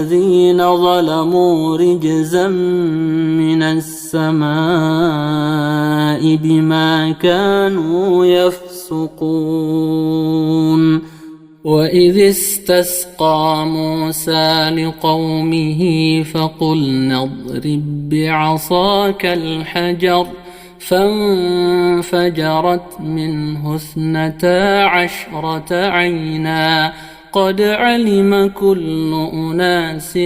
الذين ظلموا رجزا من السماء بما كانوا يفسقون وإذ استسقى موسى لقومه فقلنا اضرب بعصاك الحجر فانفجرت منه 12 عينا قد علم كل أناس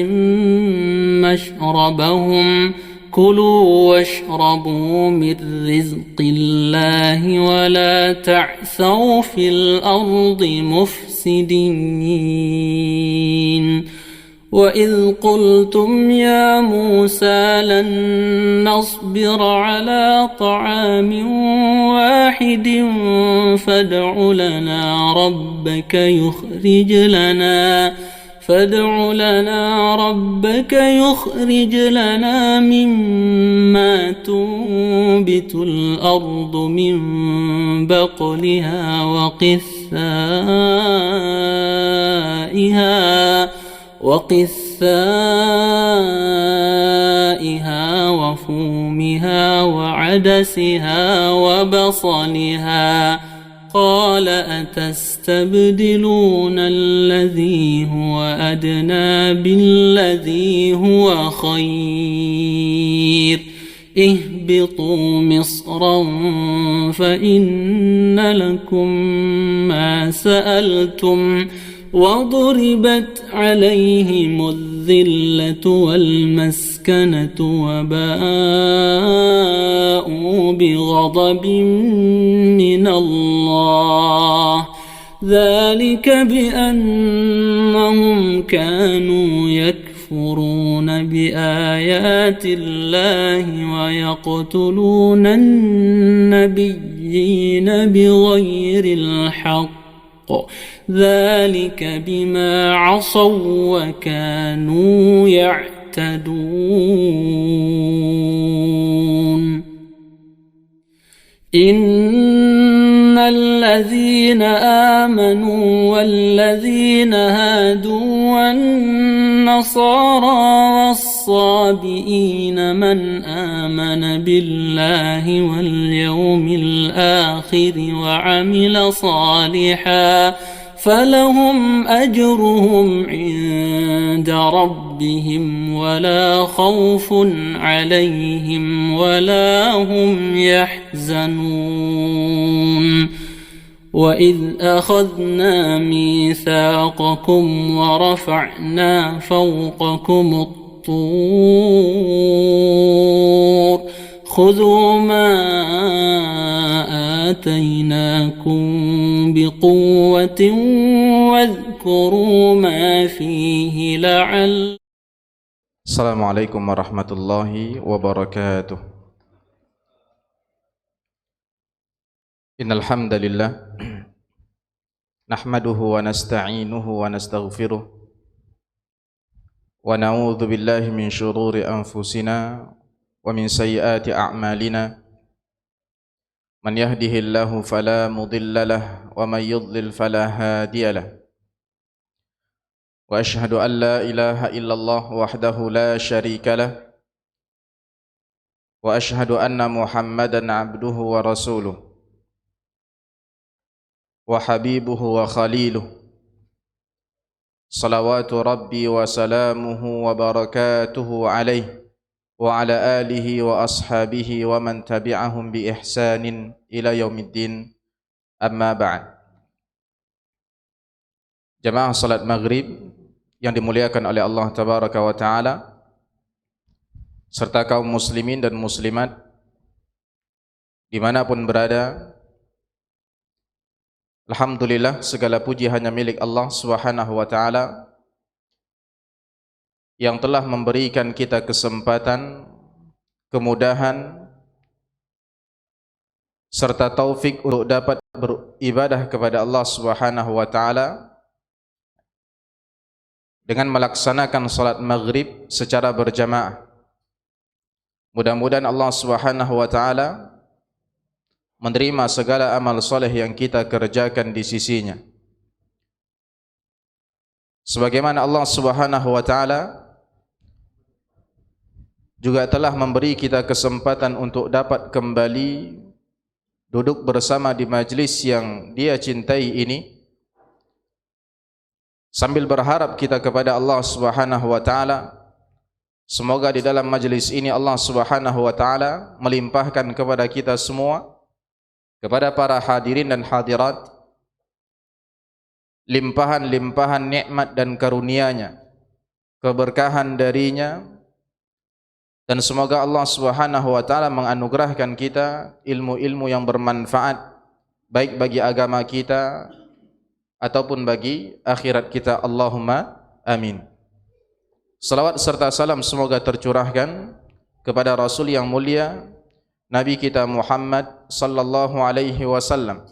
مشربهم كلوا واشربوا من رزق الله ولا تعثوا في الأرض مفسدين وإذ قلتم يا موسى لن نصبر على طعام واحد فادع لنا ربك يخرج لنا مما تنبت الأرض من بقلها وقثائها وفومها وعدسها وبصلها قال أتستبدلون الذي هو أدنى بالذي هو خير اهبطوا مصرا فإن لكم ما سألتم وضربت عليهم الذلة والمسكنة وباءوا بغضب من الله ذلك بأنهم كانوا يكفرون بآيات الله ويقتلون النبيين بغير الحق ذلك بما عصوا وكانوا يعتدون إن الذين آمنوا والذين هادوا والنصارى والصابئين من آمن بالله واليوم الآخر وعمل صالحا فلهم أجرهم عند ربهم ولا خوف عليهم ولا هم يحزنون وإذ أخذنا ميثاقكم ورفعنا فوقكم الطور خذوا ما آتيناكم بقوة واذكروا ما فيه لعل. Assalamualaikum warahmatullahi wabarakatuh. Innal hamdalillah nahmaduhu wa nasta'inuhu wa nastaghfiruh wa na'udzu billahi min shururi anfusina wa min sayyiati a'malina. Man yahdihillahu fala mudilla lahu wa man yudlil fala hadiya lahu. Wa ashhadu an la ilaha illallah wahdahu la syarika lahu wa ashhadu anna Muhammadan abduhu wa rasuluh wa habibuhu wa khaliluh. Salawatu rabbi wa salamuhu wa barakatuhu alaihi wa ala alihi wa ashabihi wa man tabi'ahum bi ihsanin ila yaumiddin. Amma ba'd. Jamaah salat maghrib yang dimuliakan oleh Allah tabaraka wa taala, serta kaum muslimin dan muslimat dimanapun berada, alhamdulillah segala puji hanya milik Allah subhanahu wa ta'ala yang telah memberikan kita kesempatan, kemudahan, serta taufik untuk dapat beribadah kepada Allah subhanahu wa ta'ala dengan melaksanakan salat maghrib secara berjamaah. Mudah-mudahan Allah subhanahu wa ta'ala menerima segala amal soleh yang kita kerjakan di sisinya. Sebagaimana Allah Subhanahu wa taala juga telah memberi kita kesempatan untuk dapat kembali duduk bersama di majlis yang Dia cintai ini, sambil berharap kita kepada Allah Subhanahu wa taala, semoga di dalam majlis ini Allah Subhanahu wa taala melimpahkan kepada kita semua, kepada para hadirin dan hadirat, limpahan-limpahan nikmat dan karunia-Nya, keberkahan darinya, dan semoga Allah Subhanahu wa taala menganugerahkan kita ilmu-ilmu yang bermanfaat baik bagi agama kita ataupun bagi akhirat kita. Allahumma amin. Salawat serta salam semoga tercurahkan kepada Rasul yang mulia, Nabi kita Muhammad sallallahu alaihi wasallam,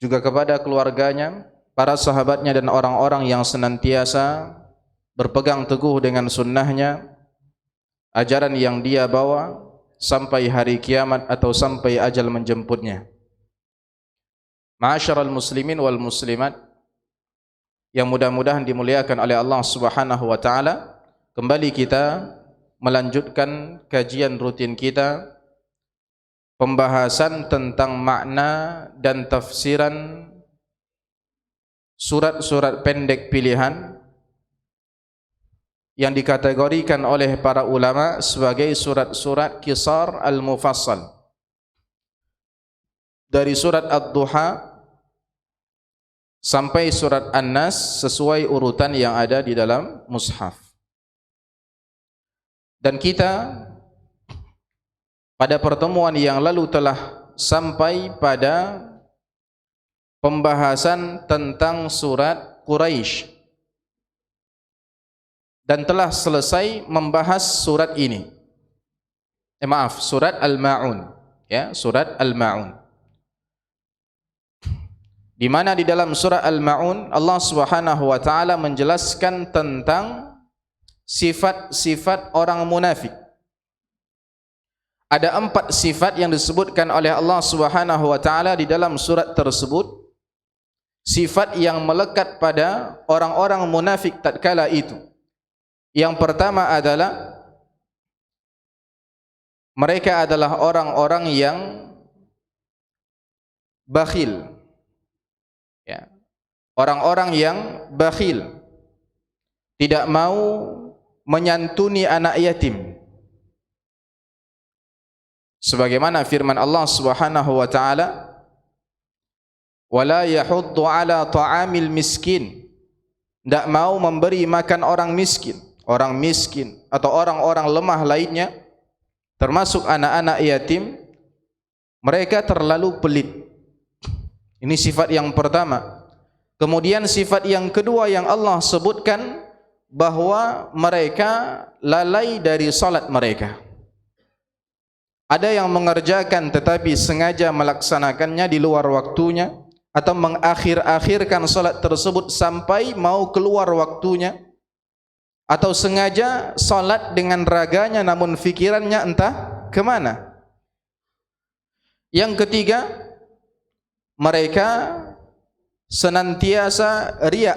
juga kepada keluarganya, para sahabatnya dan orang-orang yang senantiasa berpegang teguh dengan sunnahnya, ajaran yang dia bawa sampai hari kiamat atau sampai ajal menjemputnya. Ma'asyiral muslimin wal muslimat yang mudah-mudahan dimuliakan oleh Allah Subhanahu wa taala, kembali kita melanjutkan kajian rutin kita, pembahasan tentang makna dan tafsiran surat-surat pendek pilihan yang dikategorikan oleh para ulama sebagai surat-surat Qisar al-Mufassal, dari surat Ad-Duha sampai surat An-Nas sesuai urutan yang ada di dalam mushaf. Dan kita pada pertemuan yang lalu telah sampai pada pembahasan tentang surat Quraisy dan telah selesai membahas surat ini. Surat Al-Ma'un, ya, surat Al-Ma'un. Di mana di dalam surah Al-Ma'un Allah Subhanahu wa taala menjelaskan tentang sifat-sifat orang munafik. Ada 4 sifat yang disebutkan oleh Allah Subhanahu wa taala di dalam surat tersebut, sifat yang melekat pada orang-orang munafik tatkala itu. Yang pertama adalah mereka adalah orang-orang yang bakhil, ya. Orang-orang yang bakhil, tidak mau menyantuni anak yatim. Sebagaimana firman Allah Subhanahu wa taala, wala yahuddu ala ta'amil miskin, tidak mau memberi makan orang miskin atau orang-orang lemah lainnya, termasuk anak-anak yatim. Mereka terlalu pelit. Ini sifat yang pertama. Kemudian sifat yang kedua yang Allah sebutkan, bahwa mereka lalai dari salat mereka. Ada yang mengerjakan tetapi sengaja melaksanakannya di luar waktunya, atau mengakhir-akhirkan salat tersebut sampai mau keluar waktunya, atau sengaja salat dengan raganya namun fikirannya entah kemana. Yang ketiga, mereka senantiasa riya,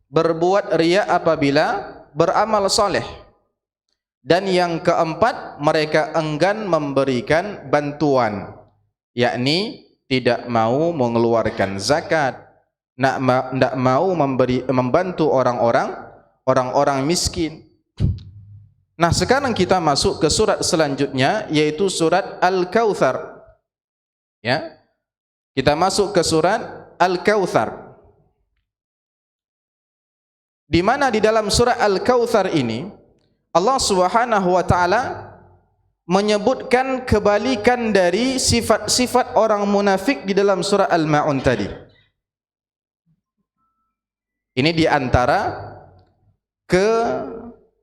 berbuat riya apabila beramal saleh. Dan yang keempat, mereka enggan memberikan bantuan, yakni tidak mau mengeluarkan zakat, tidak mau membantu orang-orang miskin. Nah, sekarang kita masuk ke surat selanjutnya, yaitu surat Al-Kautsar. Ya, kita masuk ke surat Al-Kautsar, di mana di dalam surat Al-Kautsar ini Allah Subhanahu wa taala menyebutkan kebalikan dari sifat-sifat orang munafik di dalam surah Al-Ma'un tadi. Ini di antara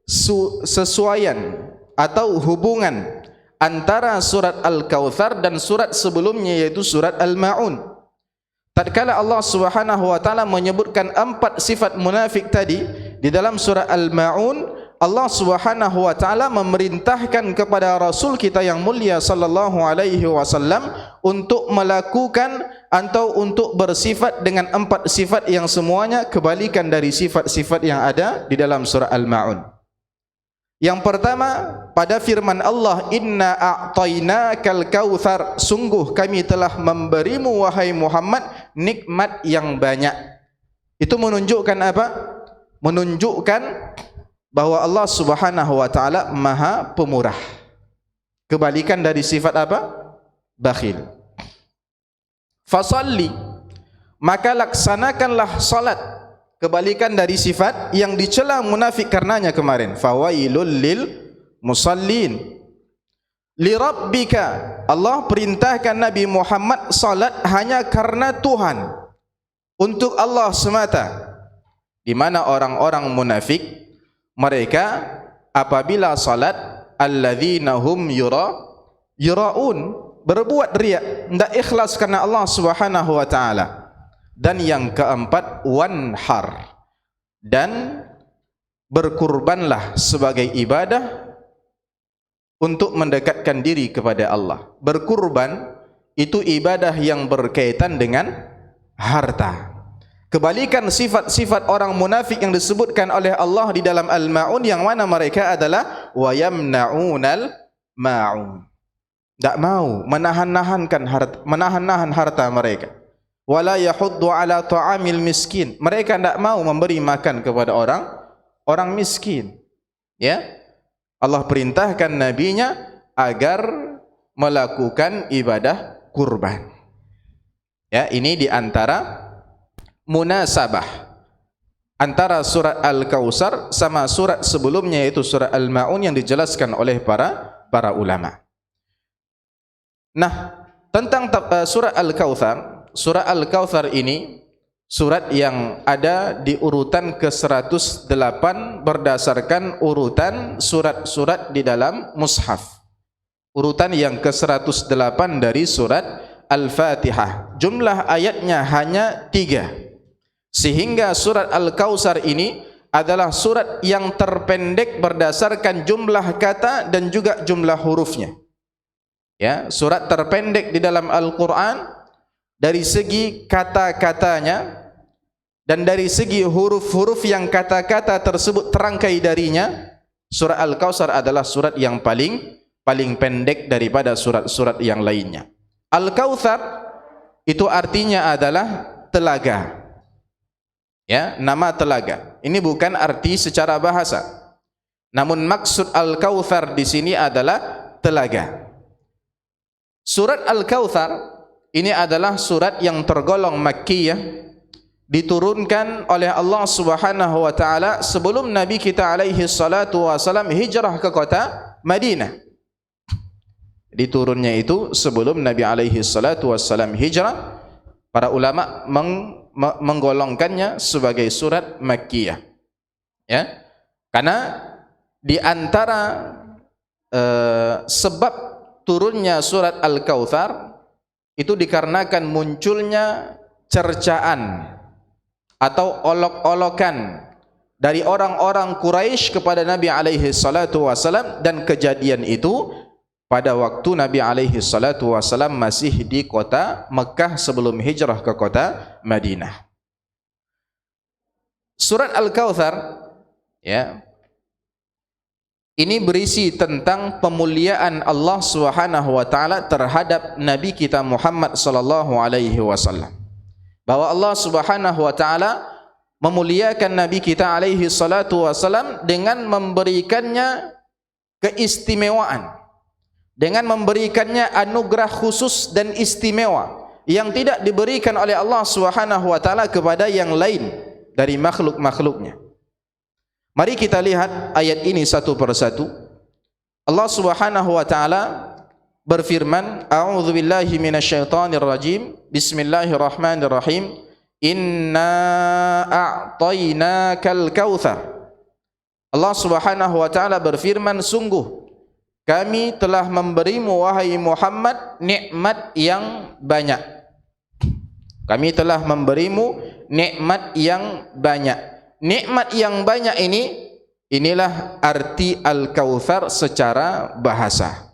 kesesuaian atau hubungan antara surat Al-Kautsar dan surat sebelumnya, yaitu surat Al-Ma'un. Tatkala Allah Subhanahu wa taala menyebutkan 4 sifat munafik tadi di dalam surah Al-Ma'un, Allah Subhanahu wa taala memerintahkan kepada Rasul kita yang mulia sallallahu alaihi wasallam untuk melakukan atau untuk bersifat dengan 4 sifat yang semuanya kebalikan dari sifat-sifat yang ada di dalam surah Al-Ma'un. Yang pertama, pada firman Allah, inna a'tainakal kautsar, sungguh kami telah memberimu wahai Muhammad nikmat yang banyak. Itu menunjukkan apa? Menunjukkan bahwa Allah Subhanahu wa taala Maha Pemurah. Kebalikan dari sifat apa? Bakhil. Fasalli, maka laksanakanlah salat. Kebalikan dari sifat yang dicela munafik karenanya kemarin. Fawailul lil musallin. Li rabbika, Allah perintahkan Nabi Muhammad salat hanya karena Tuhan, untuk Allah semata. Di mana orang-orang munafik, mereka apabila salat alladzina hum yura'un, berbuat riya, tidak ikhlas karena Allah Subhanahu wa taala. Dan yang keempat, wanhar, dan berkurbanlah sebagai ibadah untuk mendekatkan diri kepada Allah. Berkurban itu ibadah yang berkaitan dengan harta. Kebalikan sifat-sifat orang munafik yang disebutkan oleh Allah di dalam Al-Ma'un, yang mana mereka adalah wa yamna'unal ma'un, tidak mau menahan harta mereka. Wala yahuddu ala ta'amil miskin, mereka tidak mau memberi makan kepada orang miskin. Ya, Allah perintahkan nabinya agar melakukan ibadah kurban. Ya, ini di antara munasabah antara surat Al-Kautsar sama surat sebelumnya, yaitu surat Al-Ma'un, yang dijelaskan oleh para ulama. Nah, tentang surat Al-Kautsar, surah Al-Kautsar ini surat yang ada di urutan ke-108 berdasarkan urutan surat-surat di dalam mushaf. Urutan yang ke-108 dari surat Al-Fatihah. Jumlah ayatnya hanya 3. Sehingga surat Al-Kautsar ini adalah surat yang terpendek berdasarkan jumlah kata dan juga jumlah hurufnya. Ya, surat terpendek di dalam Al-Quran dari segi kata-katanya dan dari segi huruf-huruf yang kata-kata tersebut terangkai darinya. Surah Al-Kautsar adalah surat yang paling pendek daripada surat-surat yang lainnya. Al-Kautsar itu artinya adalah telaga. Ya, nama telaga. Ini bukan arti secara bahasa. Namun maksud Al-Kautsar di sini adalah telaga. Surat Al-Kautsar ini adalah surat yang tergolong Makkiyah, diturunkan oleh Allah Subhanahu wa taala sebelum Nabi kita alaihi salatu wasalam hijrah ke kota Madinah. Diturunnya itu sebelum Nabi alaihi salatu wasalam hijrah. Para ulama menggolongkannya sebagai surat Makkiyah. Ya. Karena di antara sebab turunnya surat Al-Kautsar itu dikarenakan munculnya cercaan atau olok-olokan dari orang-orang Quraisy kepada Nabi alaihi salatu wasalam, dan kejadian itu pada waktu Nabi alaihi salatu wasalam masih di kota Mekah sebelum hijrah ke kota Madinah. Surat Al-Kautsar, ya, ini berisi tentang pemuliaan Allah Subhanahu wa taala terhadap Nabi kita Muhammad sallallahu alaihi wasallam. Bahwa Allah Subhanahu wa taala memuliakan Nabi kita alaihi salatu wasallam dengan memberikannya keistimewaan, dengan memberikannya anugerah khusus dan istimewa yang tidak diberikan oleh Allah Subhanahu wa taala kepada yang lain dari makhluk-makhluknya. Mari kita lihat ayat ini satu persatu. Allah Subhanahu wa taala berfirman, a'udzubillahi minasyaitonir rajim. Bismillahirrahmanirrahim. Inna a'tainakal kautsar. Allah Subhanahu wa taala berfirman, sungguh kami telah memberimu wahai Muhammad nikmat yang banyak. Kami telah memberimu nikmat yang banyak. Nikmat yang banyak ini Inilah arti Al-Kautsar secara bahasa.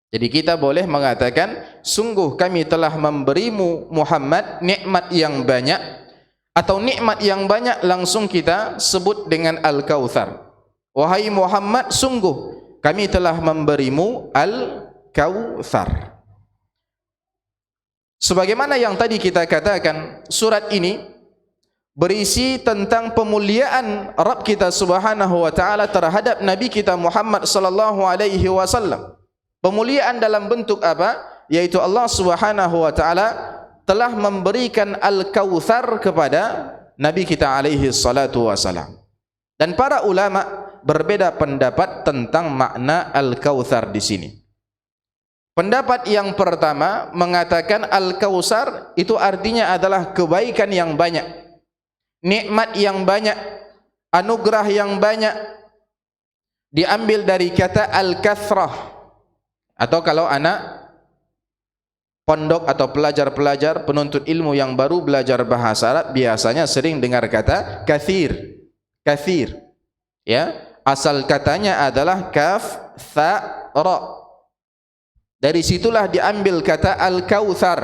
Jadi kita boleh mengatakan, sungguh kami telah memberimu Muhammad nikmat yang banyak, atau nikmat yang banyak langsung kita sebut dengan Al-Kautsar. Wahai Muhammad, sungguh kami telah memberimu Al-Kautsar. Sebagaimana yang tadi kita katakan, surat ini berisi tentang pemuliaan Rabb kita Subhanahu wa taala terhadap Nabi kita Muhammad sallallahu alaihi wasallam. Pemuliaan dalam bentuk apa? Yaitu Allah Subhanahu wa taala telah memberikan Al-Kautsar kepada Nabi kita alaihi salatu wasalam. Dan para ulama berbeda pendapat tentang makna Al-Kautsar di sini. Pendapat yang pertama mengatakan Al-Kautsar itu artinya adalah kebaikan yang banyak, nikmat yang banyak, anugerah yang banyak. Diambil dari kata Al-Kathrah. Atau kalau anak pondok atau pelajar-pelajar penuntut ilmu yang baru belajar bahasa Arab biasanya sering dengar kata kathir. Kathir. Ya, asal katanya adalah kaf, tha, ra. Dari situlah diambil kata Al-Kautsar.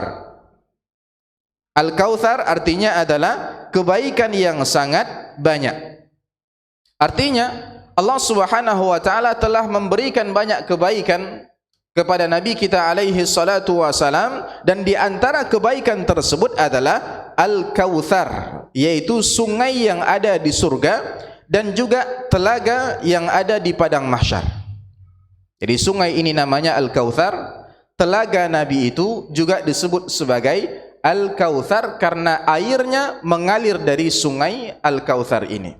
Al-Kautsar artinya adalah kebaikan yang sangat banyak. Artinya Allah Subhanahu wa taala telah memberikan banyak kebaikan kepada Nabi kita alaihi salatu wasalam, dan di antara kebaikan tersebut adalah Al-Kautsar, yaitu sungai yang ada di surga dan juga telaga yang ada di padang mahsyar. Jadi sungai ini namanya Al-Kautsar, telaga Nabi itu juga disebut sebagai Al-Kautsar karena airnya mengalir dari sungai Al-Kautsar ini.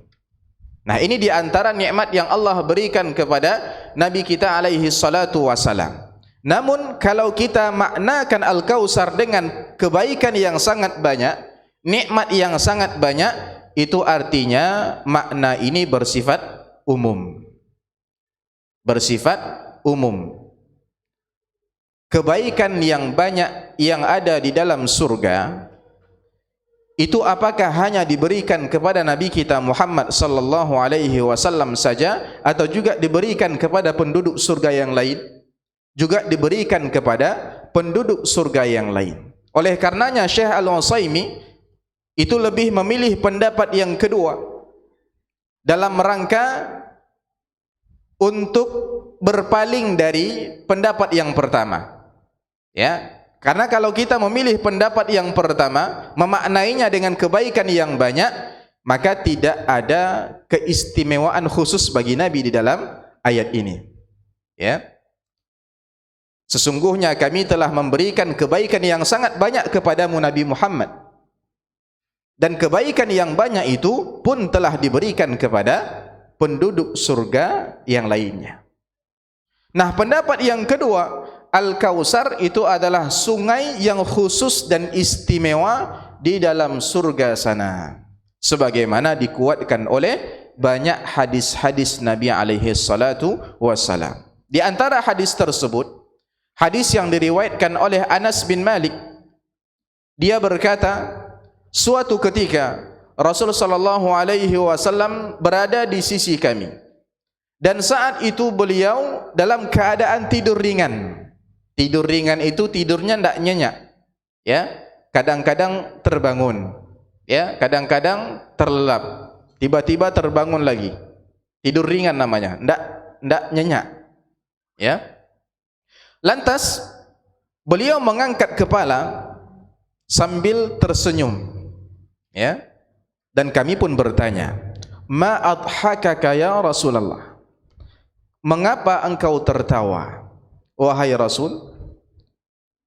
Nah, ini di antara nikmat yang Allah berikan kepada Nabi kita alaihi salatu wasalam. Namun kalau kita maknakan Al-Kautsar dengan kebaikan yang sangat banyak, nikmat yang sangat banyak, itu artinya makna ini bersifat umum. Bersifat umum. Kebaikan yang banyak yang ada di dalam surga itu apakah hanya diberikan kepada Nabi kita Muhammad sallallahu alaihi wasallam saja, atau juga diberikan kepada penduduk surga yang lain? Juga diberikan kepada penduduk surga yang lain. Oleh karenanya Syekh Al-Utsaimin itu lebih memilih pendapat yang kedua dalam rangka untuk berpaling dari pendapat yang pertama. Ya, karena kalau kita memilih pendapat yang pertama, memaknainya dengan kebaikan yang banyak, maka tidak ada keistimewaan khusus bagi Nabi di dalam ayat ini. Ya. Sesungguhnya kami telah memberikan kebaikan yang sangat banyak kepadamu Nabi Muhammad, dan kebaikan yang banyak itu pun telah diberikan kepada penduduk surga yang lainnya. Nah, pendapat yang kedua, Al-Kautsar itu adalah sungai yang khusus dan istimewa di dalam surga sana, sebagaimana dikuatkan oleh banyak hadis-hadis Nabi alaihi salatu wassalam. Di antara hadis tersebut, hadis yang diriwayatkan oleh Anas bin Malik, dia berkata, suatu ketika Rasulullah sallallahu alaihi wasallam berada di sisi kami, dan saat itu beliau dalam keadaan tidur ringan. Tidur ringan itu tidurnya tidak nyenyak, ya. Kadang-kadang terbangun, ya. Kadang-kadang terlelap, tiba-tiba terbangun lagi. Tidur ringan namanya, tidak nyenyak, ya. Lantas beliau mengangkat kepala sambil tersenyum, ya. Dan kami pun bertanya, ma adhakaka ya Rasulullah? Mengapa engkau tertawa, wahai Rasul?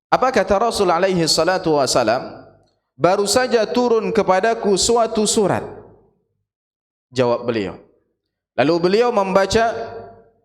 Apa kata Rasul alaihi salatu wasalam? Baru saja turun kepadaku suatu surat. Jawab beliau. Lalu beliau membaca,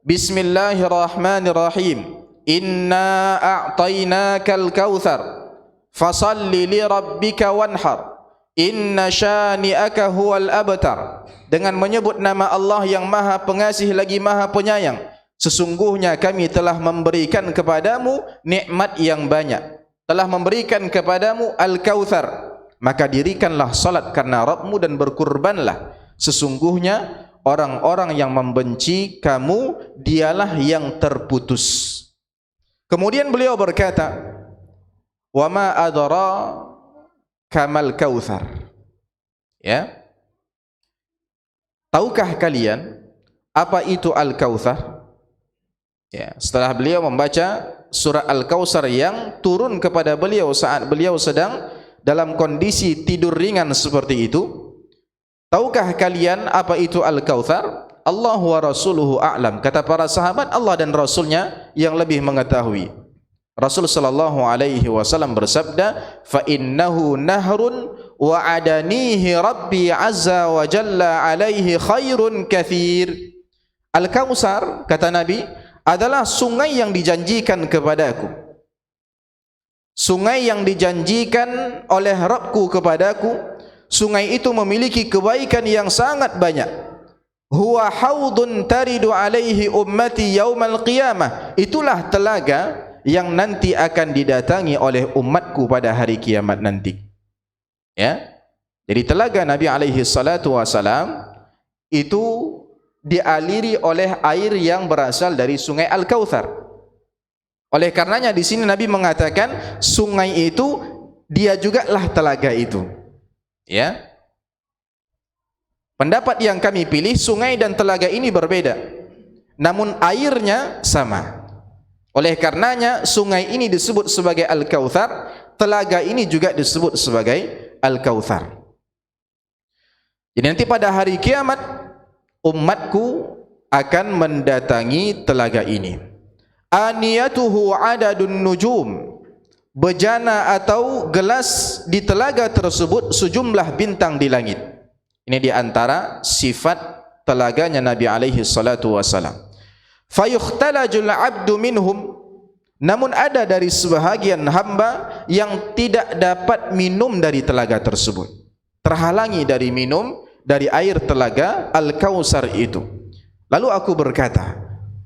Bismillahirrahmanirrahim. Inna a'tainakal kautsar fasalli li rabbika wanhar inna syani'aka huwal abtar. Dengan menyebut nama Allah yang Maha Pengasih lagi Maha Penyayang, sesungguhnya kami telah memberikan kepadamu nikmat yang banyak, telah memberikan kepadamu Al-Kautsar, maka dirikanlah salat karena Rabbmu dan berkurbanlah, sesungguhnya orang-orang yang membenci kamu dialah yang terputus. Kemudian beliau berkata, wa ma adra kamal kautsar. Ya, tahukah kalian apa itu al-kautsar? Ya, setelah beliau membaca surah al-kautsar yang turun kepada beliau saat beliau sedang dalam kondisi tidur ringan seperti itu, tahukah kalian apa itu al-kautsar? Allah wa rasuluhu a'lam. Kata para sahabat, Allah dan Rasulnya yang lebih mengetahui. Rasul sallallahu alaihi wasallam bersabda, fa innahu nahrun wa adanihi rabbi azza wa jalla alaihi khairun katsir. Al-Kautsar, kata Nabi, adalah sungai yang dijanjikan kepadaku. Sungai yang dijanjikan oleh Rabbku kepadaku. Sungai itu memiliki kebaikan yang sangat banyak. Huwa haudun taridu alaihi ummati yaumal qiyamah. Itulah telaga yang nanti akan didatangi oleh umatku pada hari kiamat nanti. Ya. Jadi telaga Nabi alaihi salatu wasalam itu dialiri oleh air yang berasal dari sungai Al-Kautsar. Oleh karenanya di sini Nabi mengatakan sungai itu dia jugalah telaga itu. Ya. Pendapat yang kami pilih, sungai dan telaga ini berbeda, namun airnya sama. Oleh karenanya sungai ini disebut sebagai Al-Kautsar, telaga ini juga disebut sebagai Al-Kautsar. Jadi nanti pada hari kiamat umatku akan mendatangi telaga ini. Aniyatuhu adadun nujum. Bejana atau gelas di telaga tersebut sejumlah bintang di langit. Ini di antara sifat telaganya Nabi alaihi salatu wasalam. Fayukhtalajul abdu minhum. Namun ada dari sebahagian hamba yang tidak dapat minum dari telaga tersebut. Terhalangi dari minum dari air telaga Al-Kautsar itu. Lalu aku berkata,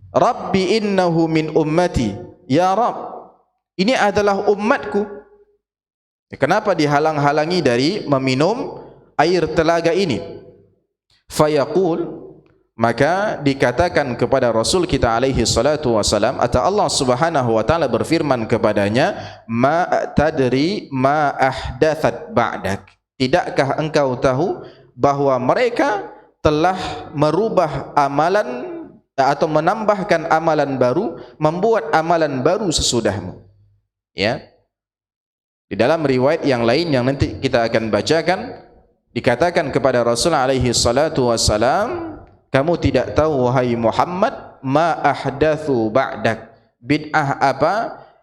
Rabbi innahu min ummati. Ya Rabb, ini adalah umatku. Kenapa dihalang-halangi dari meminum air telaga ini? Fayaqul, maka dikatakan kepada Rasul kita alaihi salatu wasalam, atau Allah subhanahu wa ta'ala berfirman kepadanya, ma tadri ma ahdathat ba'dak. Tidakkah engkau tahu bahwa mereka telah merubah amalan atau menambahkan amalan baru, membuat amalan baru sesudahmu. Ya. Di dalam riwayat yang lain yang nanti kita akan bacakan, dikatakan kepada Rasul alaihi salatu wassalam, kamu tidak tahu wahai Muhammad, ma ahdatsu ba'dak, bid'ah apa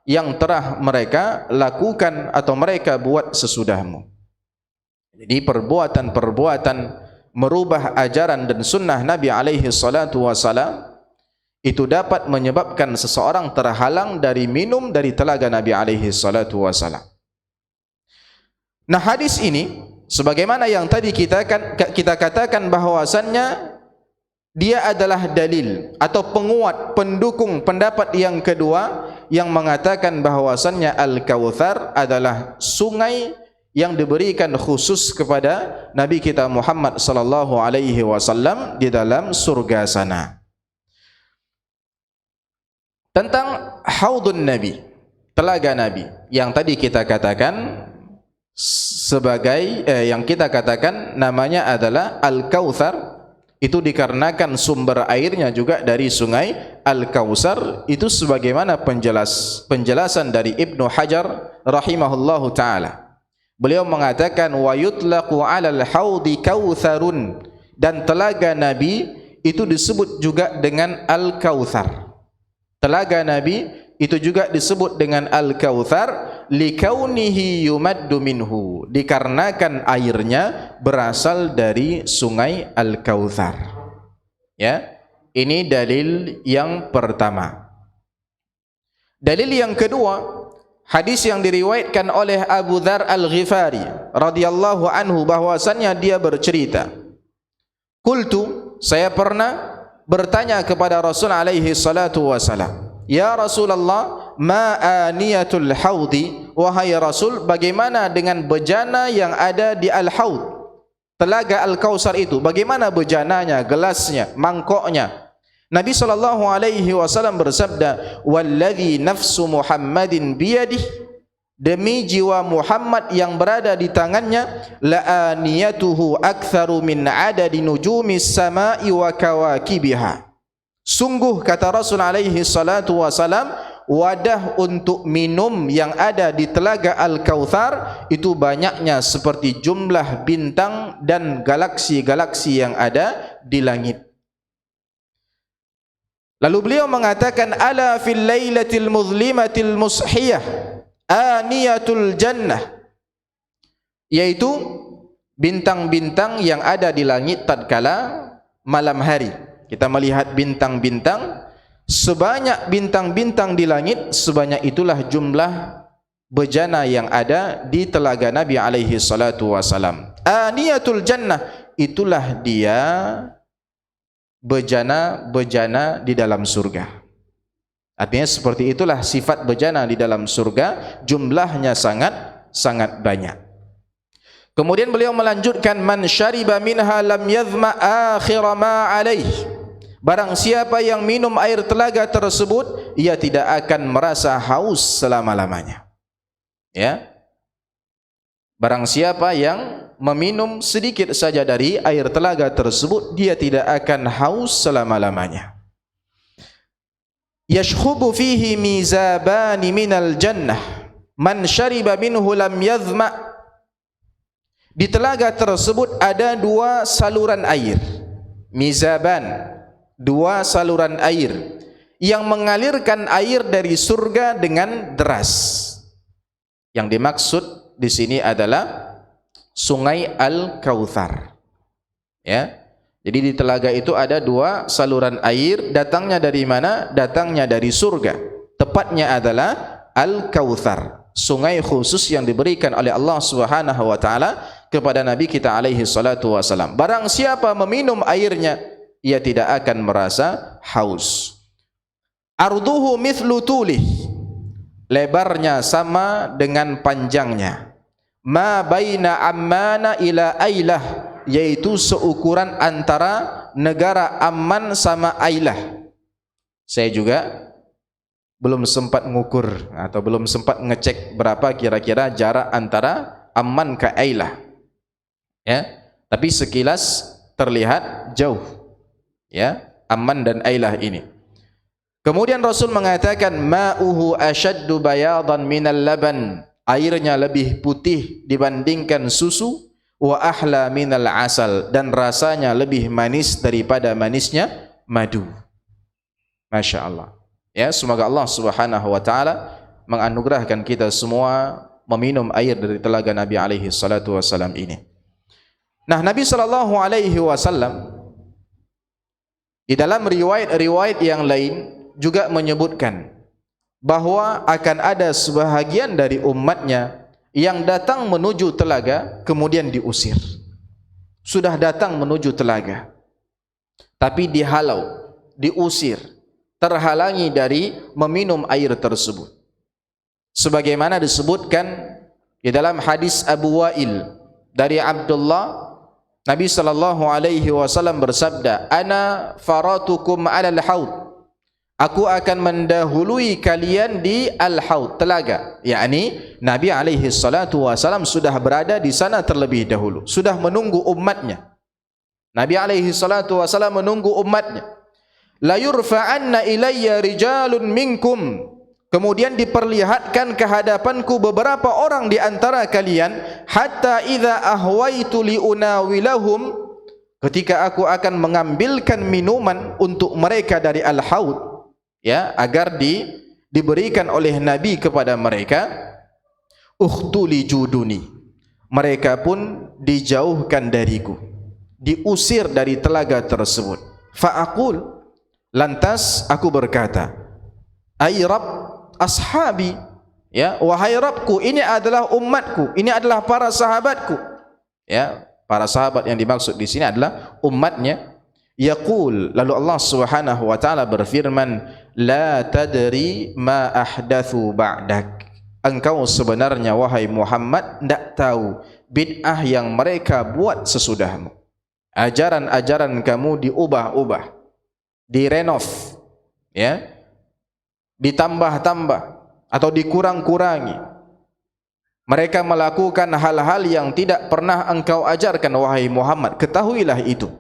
yang telah mereka lakukan atau mereka buat sesudahmu. Jadi perbuatan-perbuatan merubah ajaran dan sunnah Nabi alaihi salatu wassalam itu dapat menyebabkan seseorang terhalang dari minum dari telaga Nabi alaihi salatu wassalam. Nah, hadis ini sebagaimana yang tadi kita katakan bahwasannya dia adalah dalil atau penguat, pendukung pendapat yang kedua yang mengatakan bahwasannya Al-Kautsar adalah sungai yang diberikan khusus kepada Nabi kita Muhammad sallallahu alaihi wasallam di dalam surga sana. Tentang haudun Nabi, telaga Nabi yang tadi kita katakan sebagai yang kita katakan namanya adalah Al-Kautsar, itu dikarenakan sumber airnya juga dari sungai Al-Kautsar. Itu sebagaimana penjelasan dari Ibnu Hajar rahimahullahu taala. Beliau mengatakan wa yutlaqu 'alal haudi kautsarun, dan telaga Nabi itu disebut juga dengan Al-Kautsar. Telaga Nabi itu juga disebut dengan Al-Kautsar likaunihi yumaddu minhu, dikarenakan airnya berasal dari sungai Al-Kautsar. Ya, ini dalil yang pertama. Dalil yang kedua, hadis yang diriwayatkan oleh Abu Dzar Al-Ghifari radhiyallahu anhu bahwasannya dia bercerita, qultu, saya pernah bertanya kepada Rasul alaihi salatu wasalam, ya Rasulullah, ma aniyatul haudi, wahai Rasul, bagaimana dengan bejana yang ada di al-haud? telaga Al-Kautsar itu, bagaimana bejananya, gelasnya, mangkoknya. Nabi SAW bersabda, "Walladzi nafsu Muhammadin biyadihi," demi jiwa Muhammad yang berada di tangannya, "la'aniyatuhu aktsaru min adadi nujumis sama'i wa kawakibiha." Sungguh kata Rasul alaihi salatu wasalam, wadah untuk minum yang ada di telaga Al-Kautsar itu banyaknya seperti jumlah bintang dan galaksi-galaksi yang ada di langit. Lalu beliau mengatakan, "Ala fil lailatil muzlimatil mushiyah aniyatul jannah," yaitu bintang-bintang yang ada di langit tatkala malam hari. Kita melihat bintang-bintang, sebanyak bintang-bintang di langit, sebanyak itulah jumlah bejana yang ada di telaga Nabi alaihi salatu wasalam. Aniyatul jannah, itulah dia bejana-bejana di dalam surga. Artinya seperti itulah sifat bejana di dalam surga, jumlahnya sangat banyak. Kemudian beliau melanjutkan, "Man syariba minha lam yadhma akhir ma alaih." Barang siapa yang minum air telaga tersebut, ia tidak akan merasa haus selama-lamanya. Ya. Barang siapa yang meminum sedikit saja dari air telaga tersebut, dia tidak akan haus selama-lamanya. Yashkhubu fihi mizabani minal jannah, man syariba minhu lam yadhma. Di telaga tersebut ada dua saluran air, mizaban, dua saluran air yang mengalirkan air dari surga dengan deras. Yang dimaksud di sini adalah Sungai Al-Kautsar. Ya. Jadi di telaga itu ada dua saluran air, datangnya dari mana? Datangnya dari surga. Tepatnya adalah Al-Kautsar, sungai khusus yang diberikan oleh Allah Subhanahu wa taala kepada Nabi kita alaihi salatu wasalam. Barang siapa meminum airnya, ia tidak akan merasa haus. Arduhu mithlu tulih, lebarnya sama dengan panjangnya. Ma baina Ammana ila Ailah, yaitu seukuran antara negara Amman sama Ailah. Saya juga belum sempat ngukur atau belum sempat ngecek berapa kira-kira jarak antara Amman ke Ailah. Ya, tapi sekilas terlihat jauh. Ya, Amman dan Ailah ini. Kemudian Rasul mengatakan, "Ma'uhu ashaddu bayadan minal laban." Airnya lebih putih dibandingkan susu, wa ahla minal asal, dan rasanya lebih manis daripada manisnya madu. Masya Allah. Ya, semoga Allah Subhanahu wa taala menganugerahkan kita semua meminum air dari telaga Nabi alaihi salatu wasallam ini. Nah, Nabi sallallahu alaihi wasallam di dalam riwayat-riwayat yang lain juga menyebutkan bahwa akan ada sebahagian dari umatnya yang datang menuju telaga kemudian diusir. Sudah datang menuju telaga, tapi dihalau, diusir, terhalangi dari meminum air tersebut. Sebagaimana disebutkan di dalam hadis Abu Wa'il dari Abdullah, Nabi sallallahu alaihi wasallam bersabda, "Ana faratukum 'alal haud." Aku akan mendahului kalian di al-haud, telaga. Yakni Nabi alaihi salatu wasallam sudah berada di sana terlebih dahulu, sudah menunggu umatnya. Nabi alaihi salatu wasallam menunggu umatnya. La yurfa'anna ilayya rijalun minkum. Kemudian diperlihatkan ke hadapanku beberapa orang di antara kalian, hatta idza ahwaitu liunawilahum, ketika aku akan mengambilkan minuman untuk mereka dari al-haud, ya, agar diberikan oleh Nabi kepada mereka, ukhtuli juduni, mereka pun dijauhkan dariku, diusir dari telaga tersebut. Fa'aqul, lantas aku berkata, ay Rabb ashabi, ya, wahai Rabbku, ini adalah umatku, ini adalah para sahabatku. Ya, para sahabat yang dimaksud di sini adalah umatnya. Yaqul, lalu Allah Subhanahu wa taala berfirman, la tadri ma ahdathu ba'dak. Engkau sebenarnya wahai Muhammad tidak tahu bid'ah yang mereka buat sesudahmu. Ajaran-ajaran kamu diubah-ubah, direnov, ya, ditambah-tambah atau dikurang-kurangi. Mereka melakukan hal-hal yang tidak pernah engkau ajarkan wahai Muhammad. Ketahuilah itu.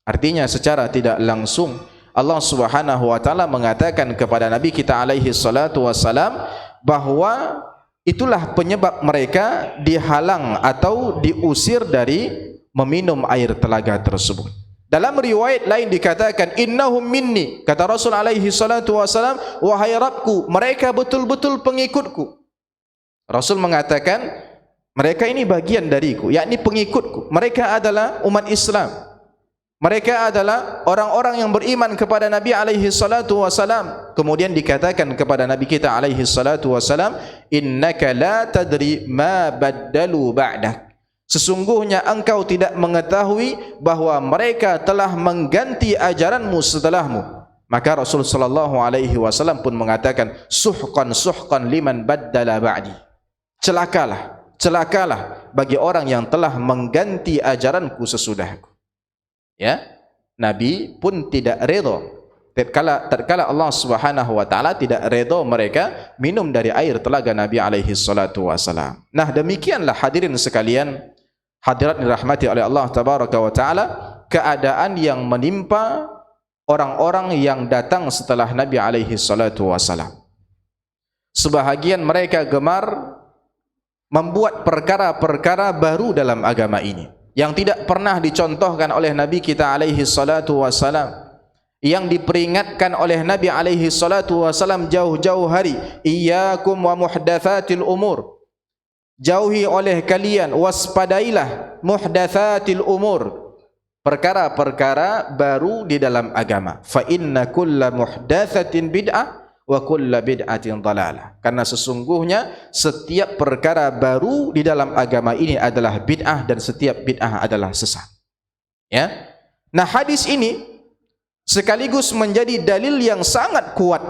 Artinya secara tidak langsung Allah Subhanahu wa taala mengatakan kepada Nabi kita alaihi salatu wassalam bahwa itulah penyebab mereka dihalang atau diusir dari meminum air telaga tersebut. Dalam riwayat lain dikatakan innahum minni, kata Rasul alaihi salatu wassalam, wahai Rabbku, mereka betul-betul pengikutku. Rasul mengatakan mereka ini bagian dariku, yakni pengikutku. Mereka adalah umat Islam. Mereka adalah orang-orang yang beriman kepada Nabi alaihi salatu wasalam. Kemudian dikatakan kepada Nabi kita alaihi salatu wasalam, innaka la tadri ma baddalu ba'dak. Sesungguhnya engkau tidak mengetahui bahwa mereka telah mengganti ajaranmu setelahmu. Maka Rasul sallallahu alaihi wasallam pun mengatakan, suhqan suhqan liman baddala ba'di. Celakalah, celakalah bagi orang yang telah mengganti ajaranku sesudahku. Ya, Nabi pun tidak redha tatkala Allah Subhanahu wa taala tidak redha mereka minum dari air telaga Nabi alaihi salatu wasalam. Nah, demikianlah hadirin sekalian, hadirat dirahmati oleh Allah tabaraka wa taala, keadaan yang menimpa orang-orang yang datang setelah Nabi alaihi salatu wasalam. Sebahagian mereka gemar membuat perkara-perkara baru dalam agama ini yang tidak pernah dicontohkan oleh Nabi kita alaihi salatu wasalam, yang diperingatkan oleh Nabi alaihi salatu wasalam jauh-jauh hari. Iyyakum wa muhdatsatil umur, jauhi oleh kalian, waspadailah muhdatsatil umur, perkara-perkara baru di dalam agama. Fa inna kulla muhdatsatin bid'ah wa kulla bid'atin dhalalah. Karena sesungguhnya setiap perkara baru di dalam agama ini adalah bid'ah dan setiap bid'ah adalah sesat. Ya. Nah, hadis ini sekaligus menjadi dalil yang sangat kuat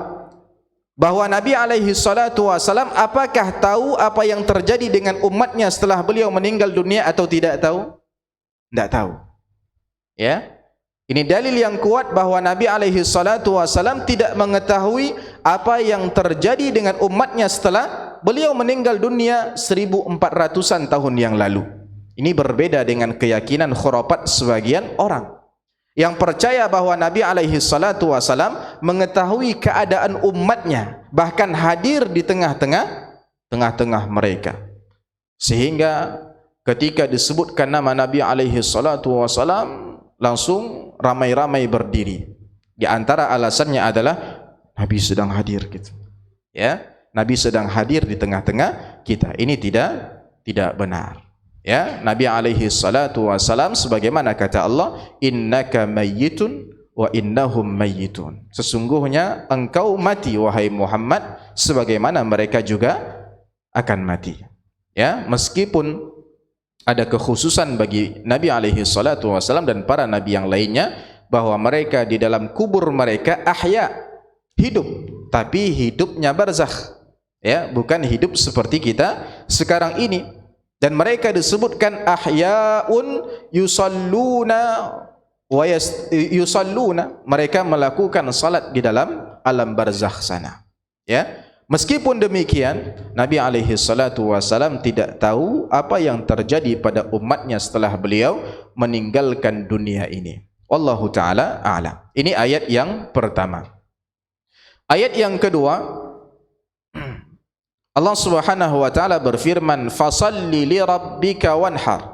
bahwa Nabi alaihi salatu wasalam apakah tahu apa yang terjadi dengan umatnya setelah beliau meninggal dunia atau tidak tahu? Tidak tahu. Ya. Ini dalil yang kuat bahwa Nabi alaihi salatu wasalam tidak mengetahui apa yang terjadi dengan umatnya setelah beliau meninggal dunia 1400-an tahun yang lalu. Ini berbeda dengan keyakinan khurafat sebagian orang yang percaya bahwa Nabi alaihi salatu wasalam mengetahui keadaan umatnya, bahkan hadir di tengah-tengah mereka. Sehingga ketika disebutkan nama Nabi alaihi salatu wasalam langsung ramai-ramai berdiri. Di antara alasannya adalah Nabi sedang hadir gitu. Ya, Nabi sedang hadir di tengah-tengah kita. Ini tidak benar. Ya, Nabi alaihi salatu wasalam sebagaimana kata Allah, innaka mayyitun wa innahum mayyitun. Sesungguhnya engkau mati wahai Muhammad sebagaimana mereka juga akan mati. Ya, meskipun ada kekhususan bagi Nabi alaihi salatu wasallam dan para nabi yang lainnya bahwa mereka di dalam kubur mereka ahya, hidup, tapi hidupnya barzakh, ya, bukan hidup seperti kita sekarang ini. Dan mereka disebutkan ahyaun yusalluna wa yusalluna, mereka melakukan salat di dalam alam barzakh sana. Ya. Meskipun demikian, Nabi alaihi salatu wasalam tidak tahu apa yang terjadi pada umatnya setelah beliau meninggalkan dunia ini. Wallahu ta'ala a'lam. Ini ayat yang pertama. Ayat yang kedua, Allah Subhanahu wa taala berfirman, "Fasalli li rabbika wanhar."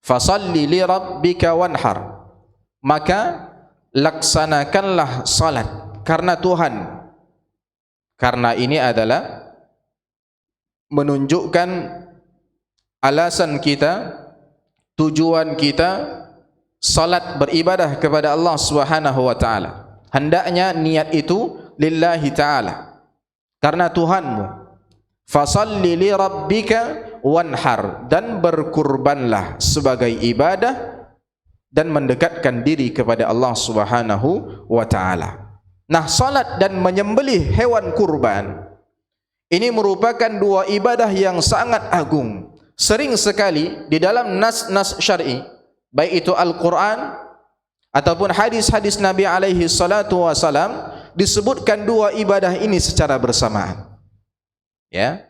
Fasalli li rabbika wanhar. Maka laksanakanlah salat karena Tuhan. Karena ini adalah menunjukkan alasan kita, tujuan kita salat beribadah kepada Allah Subhanahu wa taala. Hendaknya niat itu lillahi taala, karena Tuhanmu. Fasalli li rabbika wanhar, dan berkurbanlah sebagai ibadah dan mendekatkan diri kepada Allah Subhanahu wa taala. Nah, salat dan menyembelih hewan kurban ini merupakan dua ibadah yang sangat agung, sering sekali di dalam nas-nas syar'i, baik itu Al-Quran ataupun hadis-hadis Nabi alaihi salatu wasalam, disebutkan dua ibadah ini secara bersamaan. Ya,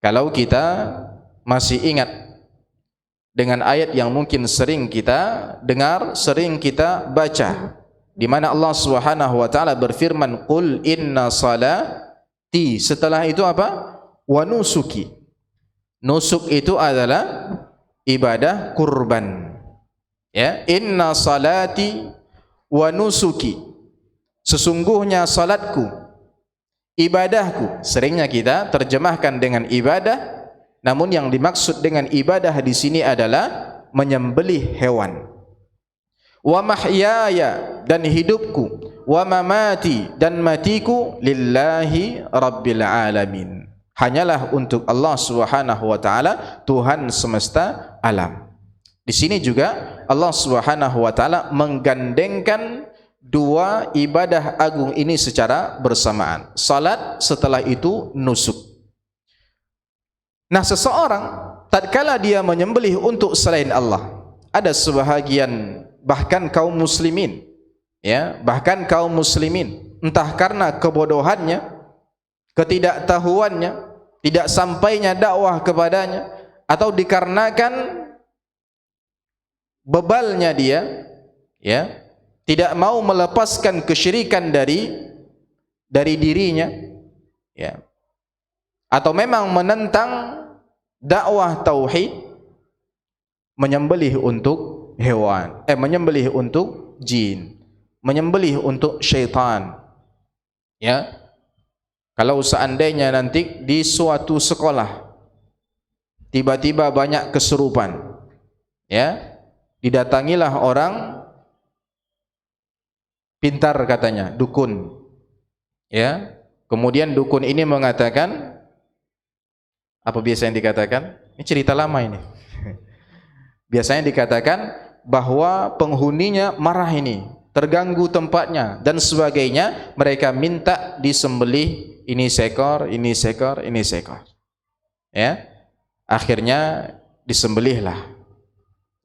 kalau kita masih ingat dengan ayat yang mungkin sering kita dengar, sering kita baca, di mana Allah Subhanahu wa taala berfirman, "Qul inna salati." Setelah itu apa? Wa nusuki. Nusuk itu adalah ibadah kurban. Ya, inna salati wa nusuki. Sesungguhnya salatku, ibadahku. Seringnya kita terjemahkan dengan ibadah, namun yang dimaksud dengan ibadah di sini adalah menyembelih hewan. Wa mahyaya, dan hidupku, wa mamati, dan matiku, lillahi rabbil alamin. Hanyalah untuk Allah Subhanahu wa taala, Tuhan semesta alam. Di sini juga Allah Subhanahu wa taala menggandengkan dua ibadah agung ini secara bersamaan. Salat, setelah itu nusuk. Nah, seseorang tatkala dia menyembelih untuk selain Allah, ada sebahagian bahkan kaum muslimin, ya, bahkan kaum muslimin, entah karena kebodohannya, ketidaktahuannya, tidak sampainya dakwah kepadanya, atau dikarenakan bebalnya dia, ya, tidak mau melepaskan kesyirikan dari dirinya, ya, atau memang menentang dakwah tauhid, menyembelih untuk hewan, menyembelih untuk jin, menyembelih untuk syaitan. Ya, kalau seandainya nanti di suatu sekolah tiba-tiba banyak kesurupan, ya, didatangilah orang pintar, katanya dukun, ya, kemudian dukun ini mengatakan, apa biasa yang dikatakan? Ini cerita lama ini. Biasanya dikatakan bahwa penghuninya marah ini, terganggu tempatnya dan sebagainya, mereka minta disembelih ini seekor, ini seekor, ini seekor. Ya, akhirnya disembelihlah.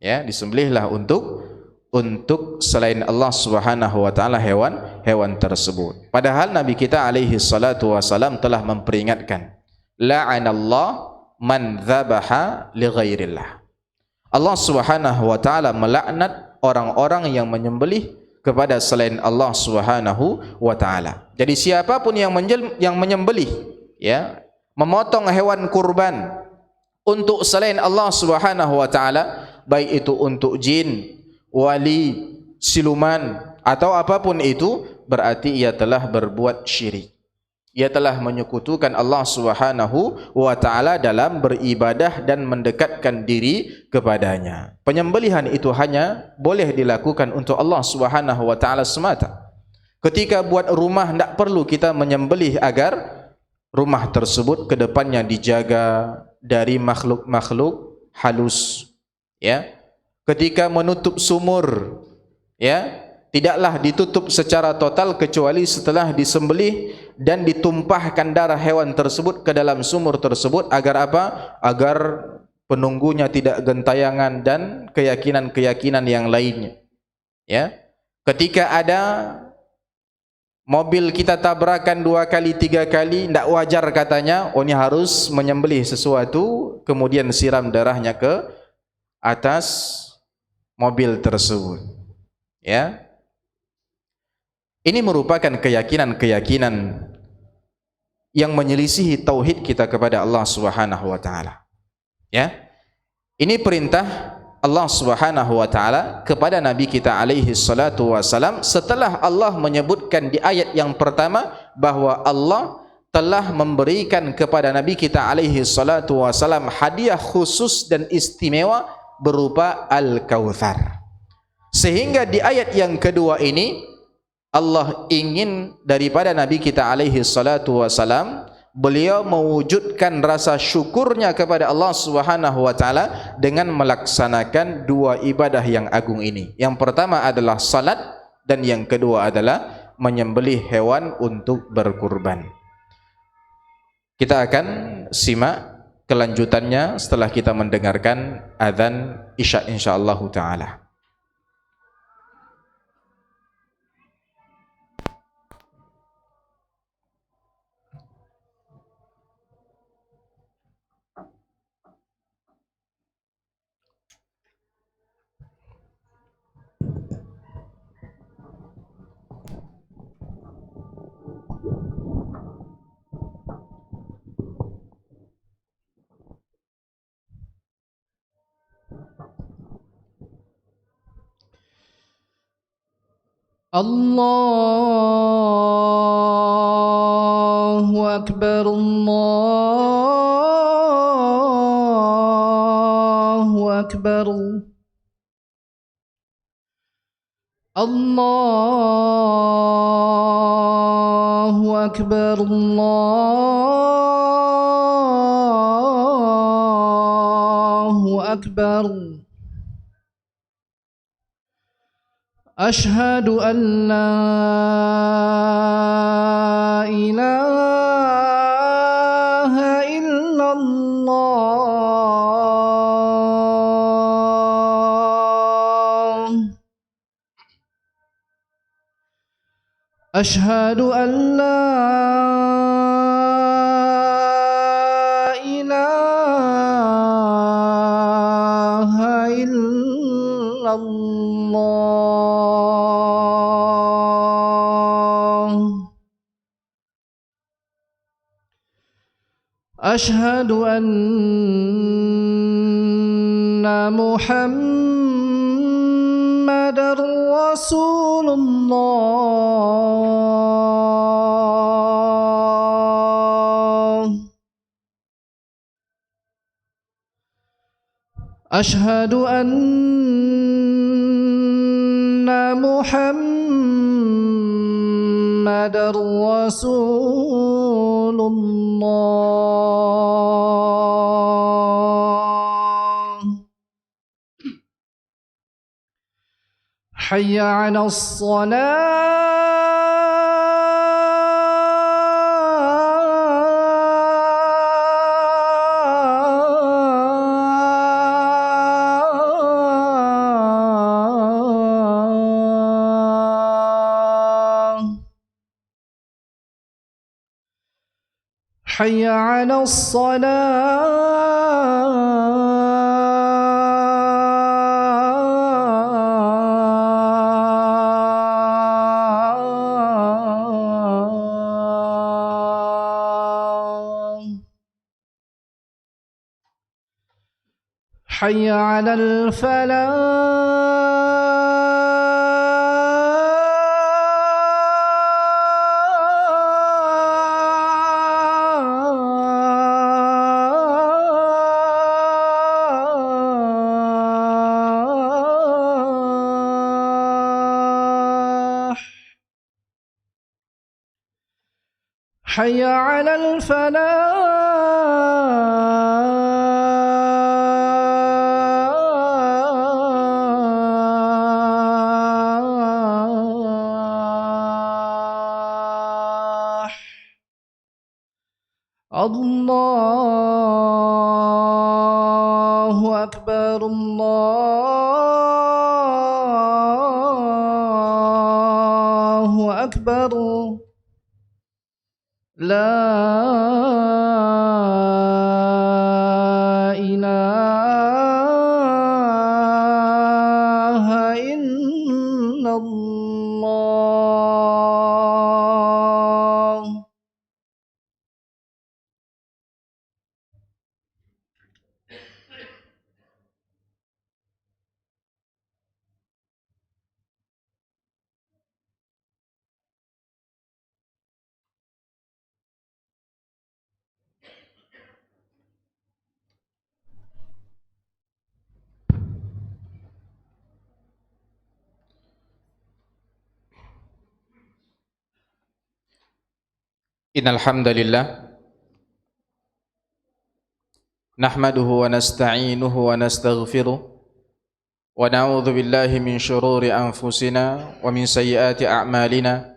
Ya, disembelihlah untuk selain Allah Subhanahu wa taala hewan tersebut. Padahal Nabi kita alaihi salatu wasalam telah memperingatkan, la'anallah man dzabaha li ghairillah. Allah Subhanahu wa taala melaknat orang-orang yang menyembelih kepada selain Allah Subhanahu wa taala. Jadi siapapun yang menyembelih, ya, memotong hewan kurban untuk selain Allah Subhanahu wa taala, baik itu untuk jin, wali, siluman, atau apapun itu, berarti ia telah berbuat syirik. Ia telah menyekutukan Allah Subhanahu wa taala dalam beribadah dan mendekatkan diri kepadanya. Penyembelihan itu hanya boleh dilakukan untuk Allah Subhanahu wa taala semata. Ketika buat rumah, tidak perlu kita menyembelih agar rumah tersebut ke depannya dijaga dari makhluk-makhluk halus, ya. Ketika menutup sumur, ya, tidaklah ditutup secara total kecuali setelah disembelih dan ditumpahkan darah hewan tersebut ke dalam sumur tersebut. Agar apa? Agar penunggunya tidak gentayangan dan keyakinan-keyakinan yang lainnya. Ya, ketika ada mobil kita tabrakan 2 kali 3 kali, tidak wajar katanya, oh ini harus menyembelih sesuatu, kemudian siram darahnya ke atas mobil tersebut. Ya, ini merupakan keyakinan-keyakinan yang menyelisihi tauhid kita kepada Allah Subhanahu wa taala. Ya. Ini perintah Allah Subhanahu wa taala kepada Nabi kita alaihi salatu wasalam setelah Allah menyebutkan di ayat yang pertama bahwa Allah telah memberikan kepada Nabi kita alaihi salatu wasalam hadiah khusus dan istimewa berupa Al-Kautsar. Sehingga di ayat yang kedua ini Allah ingin daripada Nabi kita alaihi salatu wasalam, beliau mewujudkan rasa syukurnya kepada Allah Subhanahu wa taala dengan melaksanakan dua ibadah yang agung ini. Yang pertama adalah salat dan yang kedua adalah menyembelih hewan untuk berkurban. Kita akan simak kelanjutannya setelah kita mendengarkan adzan Isya insyaallah taala. Allahu Akbar, Allahu Akbar, Allahu Akbar, Allahu Akbar. أشهد أن لا إله إلا الله. أشهد أن لا إله إلا الله. أشهد أن محمدًا رسول الله. أشهد أن محمدًا رسول الله. حي على الصلاة. حي على الصلاة. حي على الفلاح. حي على الفلاح. الله أكبر، الله أكبر. لا إله إلا الله. Innal hamdalillah nahmaduhu wa nasta'inuhu wa nastaghfiruh wa na'udzu billahi min shururi anfusina wa min sayyiati a'malina.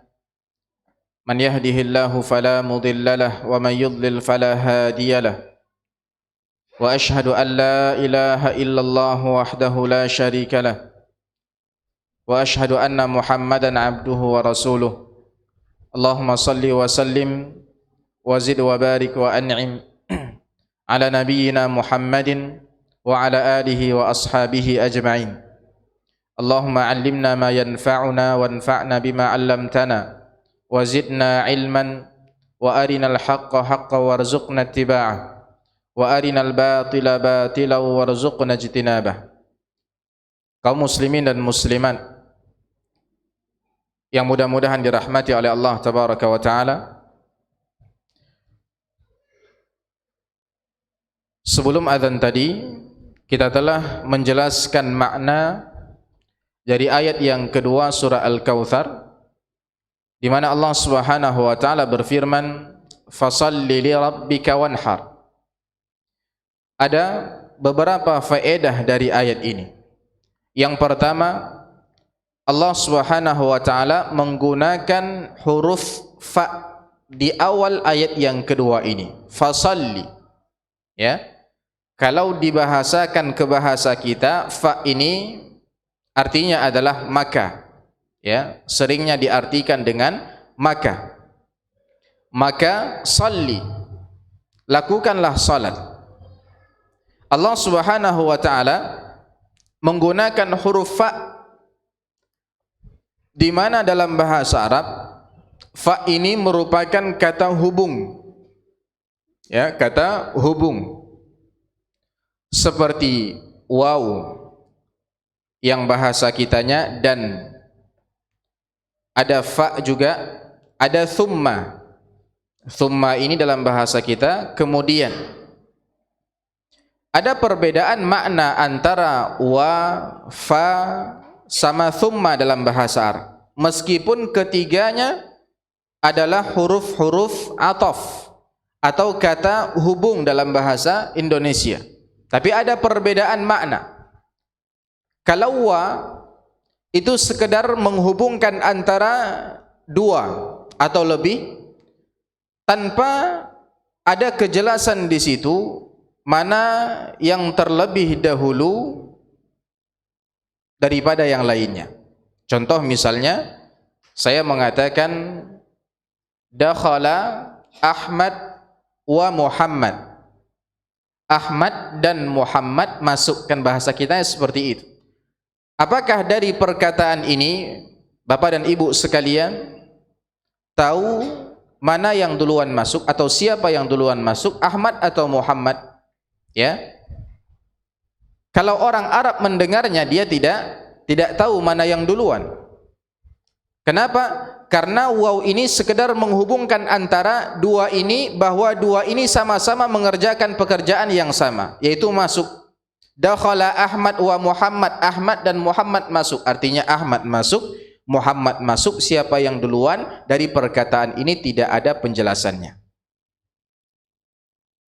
Man yahdihillahu fala mudilla lahu wa man yudlil fala hadiya lahu. وأشهد أن لا إله إلا الله وحده لا شريك له وأشهد أن محمدا عبده ورسوله اللهم صل وسلم وزد وبارك وأنعم على نبينا محمد وعلى آله وأصحابه أجمعين اللهم علمنا ما ينفعنا وانفعنا بما علمتنا وزدنا علما وأرنا الحق حقا وارزقنا اتباعه وأرنا الباطل باطلا وارزقنا اجتنابه. Kaum muslimin dan muslimat yang mudah-mudahan dirahmati oleh Allah Tabaraka wa Ta'ala, sebelum azan tadi kita telah menjelaskan makna dari ayat yang kedua surah Al-Kautsar, di mana Allah Subhanahu wa Ta'ala berfirman, "Fashalli li rabbika wanhar." Ada beberapa faedah dari ayat ini. Yang pertama, Allah Subhanahu wa Ta'ala menggunakan huruf fa di awal ayat yang kedua ini. Fashalli. Ya. Kalau dibahasakan ke bahasa kita, fa ini artinya adalah maka. Ya, seringnya diartikan dengan maka. Maka salli. Lakukanlah salat. Allah Subhanahu wa Ta'ala menggunakan huruf fa di mana dalam bahasa Arab fa ini merupakan kata hubung. Ya, kata hubung. Seperti waw yang bahasa kitanya, dan ada fa juga, ada thumma. Thumma ini dalam bahasa kita kemudian. Ada perbedaan makna antara wa, fa sama thumma dalam bahasa Arab. Meskipun ketiganya adalah huruf-huruf ataf atau kata hubung dalam bahasa Indonesia, tapi ada perbedaan makna. Kalau wa itu sekedar menghubungkan antara dua atau lebih tanpa ada kejelasan di situ mana yang terlebih dahulu daripada yang lainnya. Contoh misalnya, saya mengatakan dakhala Ahmad wa Muhammad. Ahmad dan Muhammad masuk, kan bahasa kita seperti itu. Apakah dari perkataan ini Bapak dan Ibu sekalian tahu mana yang duluan masuk atau siapa yang duluan masuk, Ahmad atau Muhammad? Ya. Kalau orang Arab mendengarnya, dia tidak tahu mana yang duluan. Kenapa? Karena waw ini sekedar menghubungkan antara dua ini, bahwa dua ini sama-sama mengerjakan pekerjaan yang sama, yaitu masuk. Dakhala Ahmad wa Muhammad, Ahmad dan Muhammad masuk, artinya Ahmad masuk, Muhammad masuk. Siapa yang duluan dari perkataan ini tidak ada penjelasannya.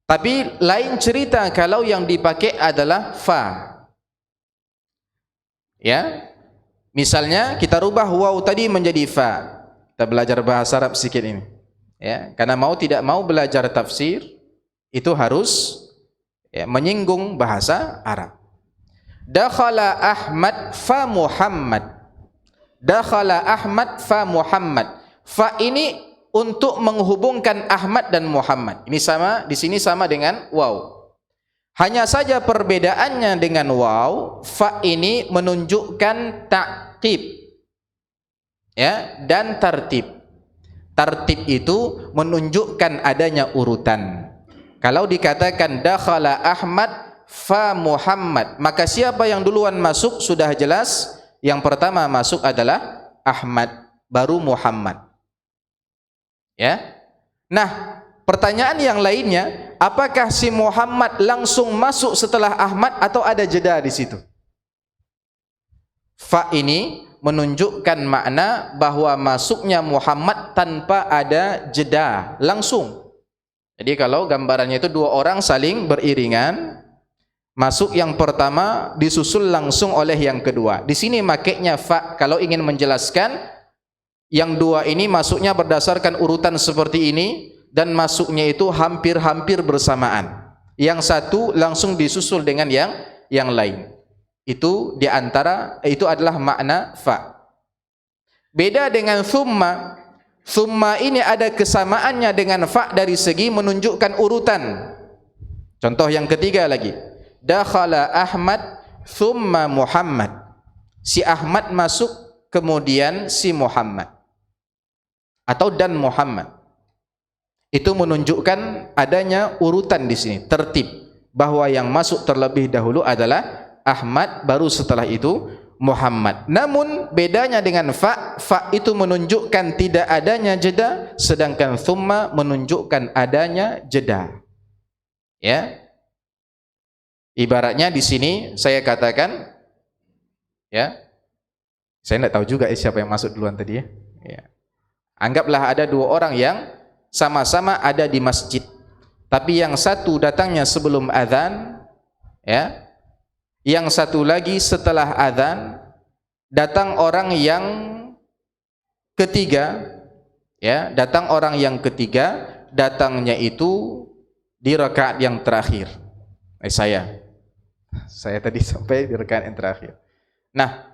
Tapi lain cerita kalau yang dipakai adalah fa. Ya. Misalnya kita rubah waw tadi menjadi fa. Kita belajar bahasa Arab sedikit ini. Ya, karena mau tidak mau belajar tafsir itu harus menyinggung bahasa Arab. Dakhala Ahmad fa Muhammad. Dakhala Ahmad fa Muhammad. Fa ini untuk menghubungkan Ahmad dan Muhammad. Ini sama, di sini sama dengan waw. Hanya saja perbedaannya dengan waw, fa ini menunjukkan ta'qib, ya, dan tartib. Tartib itu menunjukkan adanya urutan. Kalau dikatakan dakhala Ahmad fa Muhammad, maka siapa yang duluan masuk sudah jelas. Yang pertama masuk adalah Ahmad, baru Muhammad. Ya. Nah, pertanyaan yang lainnya, apakah si Muhammad langsung masuk setelah Ahmad atau ada jeda di situ? Fa ini menunjukkan makna bahwa masuknya Muhammad tanpa ada jeda, langsung. Jadi kalau gambarannya itu dua orang saling beriringan, masuk yang pertama disusul langsung oleh yang kedua. Di sini makainya fa kalau ingin menjelaskan yang dua ini masuknya berdasarkan urutan seperti ini dan masuknya itu hampir-hampir bersamaan. Yang satu langsung disusul dengan yang lain. Itu adalah makna fa. Beda dengan thumma. Thumma ini ada kesamaannya dengan fa dari segi menunjukkan urutan. Contoh yang ketiga lagi. Dakhala Ahmad thumma Muhammad. Si Ahmad masuk kemudian si Muhammad. Atau dan Muhammad. Itu menunjukkan adanya urutan di sini, tertib, bahwa yang masuk terlebih dahulu adalah Ahmad, baru setelah itu Muhammad. Namun bedanya dengan fa itu menunjukkan tidak adanya jeda, sedangkan thumma menunjukkan adanya jeda. Ya. Ibaratnya di sini saya katakan, ya. Saya tidak tahu juga siapa yang masuk duluan tadi ya. Ya. Anggaplah ada dua orang yang sama-sama ada di masjid, tapi yang satu datangnya sebelum azan, ya. Yang satu lagi setelah azan. Datang orang yang ketiga, ya. Datang orang yang ketiga, datangnya itu di rakaat yang terakhir. Saya tadi sampai di rakaat yang terakhir. Nah,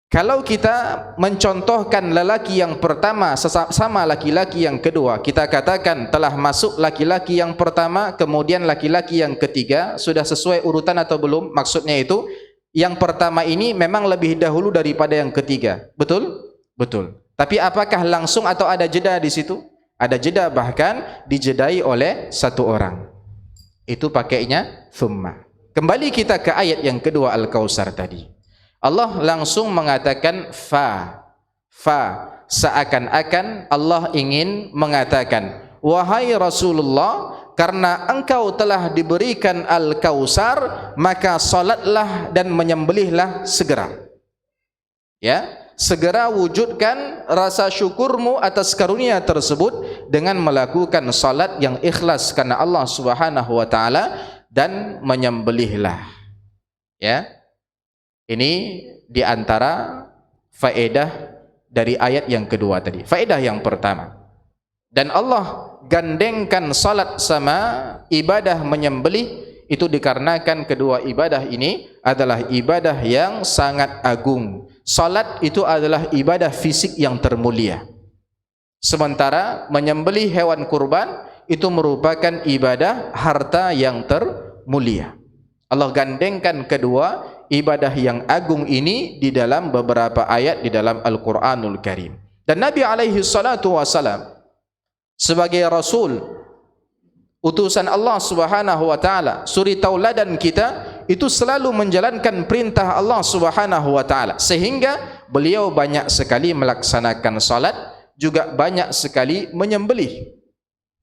kalau kita mencontohkan lelaki yang pertama sama laki-laki yang kedua, kita katakan telah masuk laki-laki yang pertama, kemudian laki-laki yang ketiga, sudah sesuai urutan atau belum? Maksudnya itu, yang pertama ini memang lebih dahulu daripada yang ketiga. Betul? Betul. Tapi apakah langsung atau ada jeda di situ? Ada jeda, bahkan dijedai oleh satu orang. Itu pakainya thumma. Kembali kita ke ayat yang kedua Al-Kautsar tadi. Allah langsung mengatakan fa. Seakan-akan Allah ingin mengatakan, wahai Rasulullah, karena engkau telah diberikan Al-Kautsar, maka salatlah dan menyembelihlah segera. Ya, segera wujudkan rasa syukurmu atas karunia tersebut dengan melakukan salat yang ikhlas karena Allah Subhanahu wa taala dan menyembelihlah. Ya. Ini di antara faedah dari ayat yang kedua tadi. Faedah yang pertama. Dan Allah gandengkan salat sama ibadah menyembelih itu dikarenakan kedua ibadah ini adalah ibadah yang sangat agung. Salat itu adalah ibadah fisik yang termulia. Sementara menyembelih hewan kurban itu merupakan ibadah harta yang termulia. Allah gandengkan kedua ibadah yang agung ini di dalam beberapa ayat di dalam Al-Quranul Karim. Dan Nabi alaihi salatu wasalam sebagai Rasul, utusan Allah Subhanahu wa taala, suri tauladan kita, itu selalu menjalankan perintah Allah Subhanahu wa taala, sehingga beliau banyak sekali melaksanakan salat, juga banyak sekali menyembelih.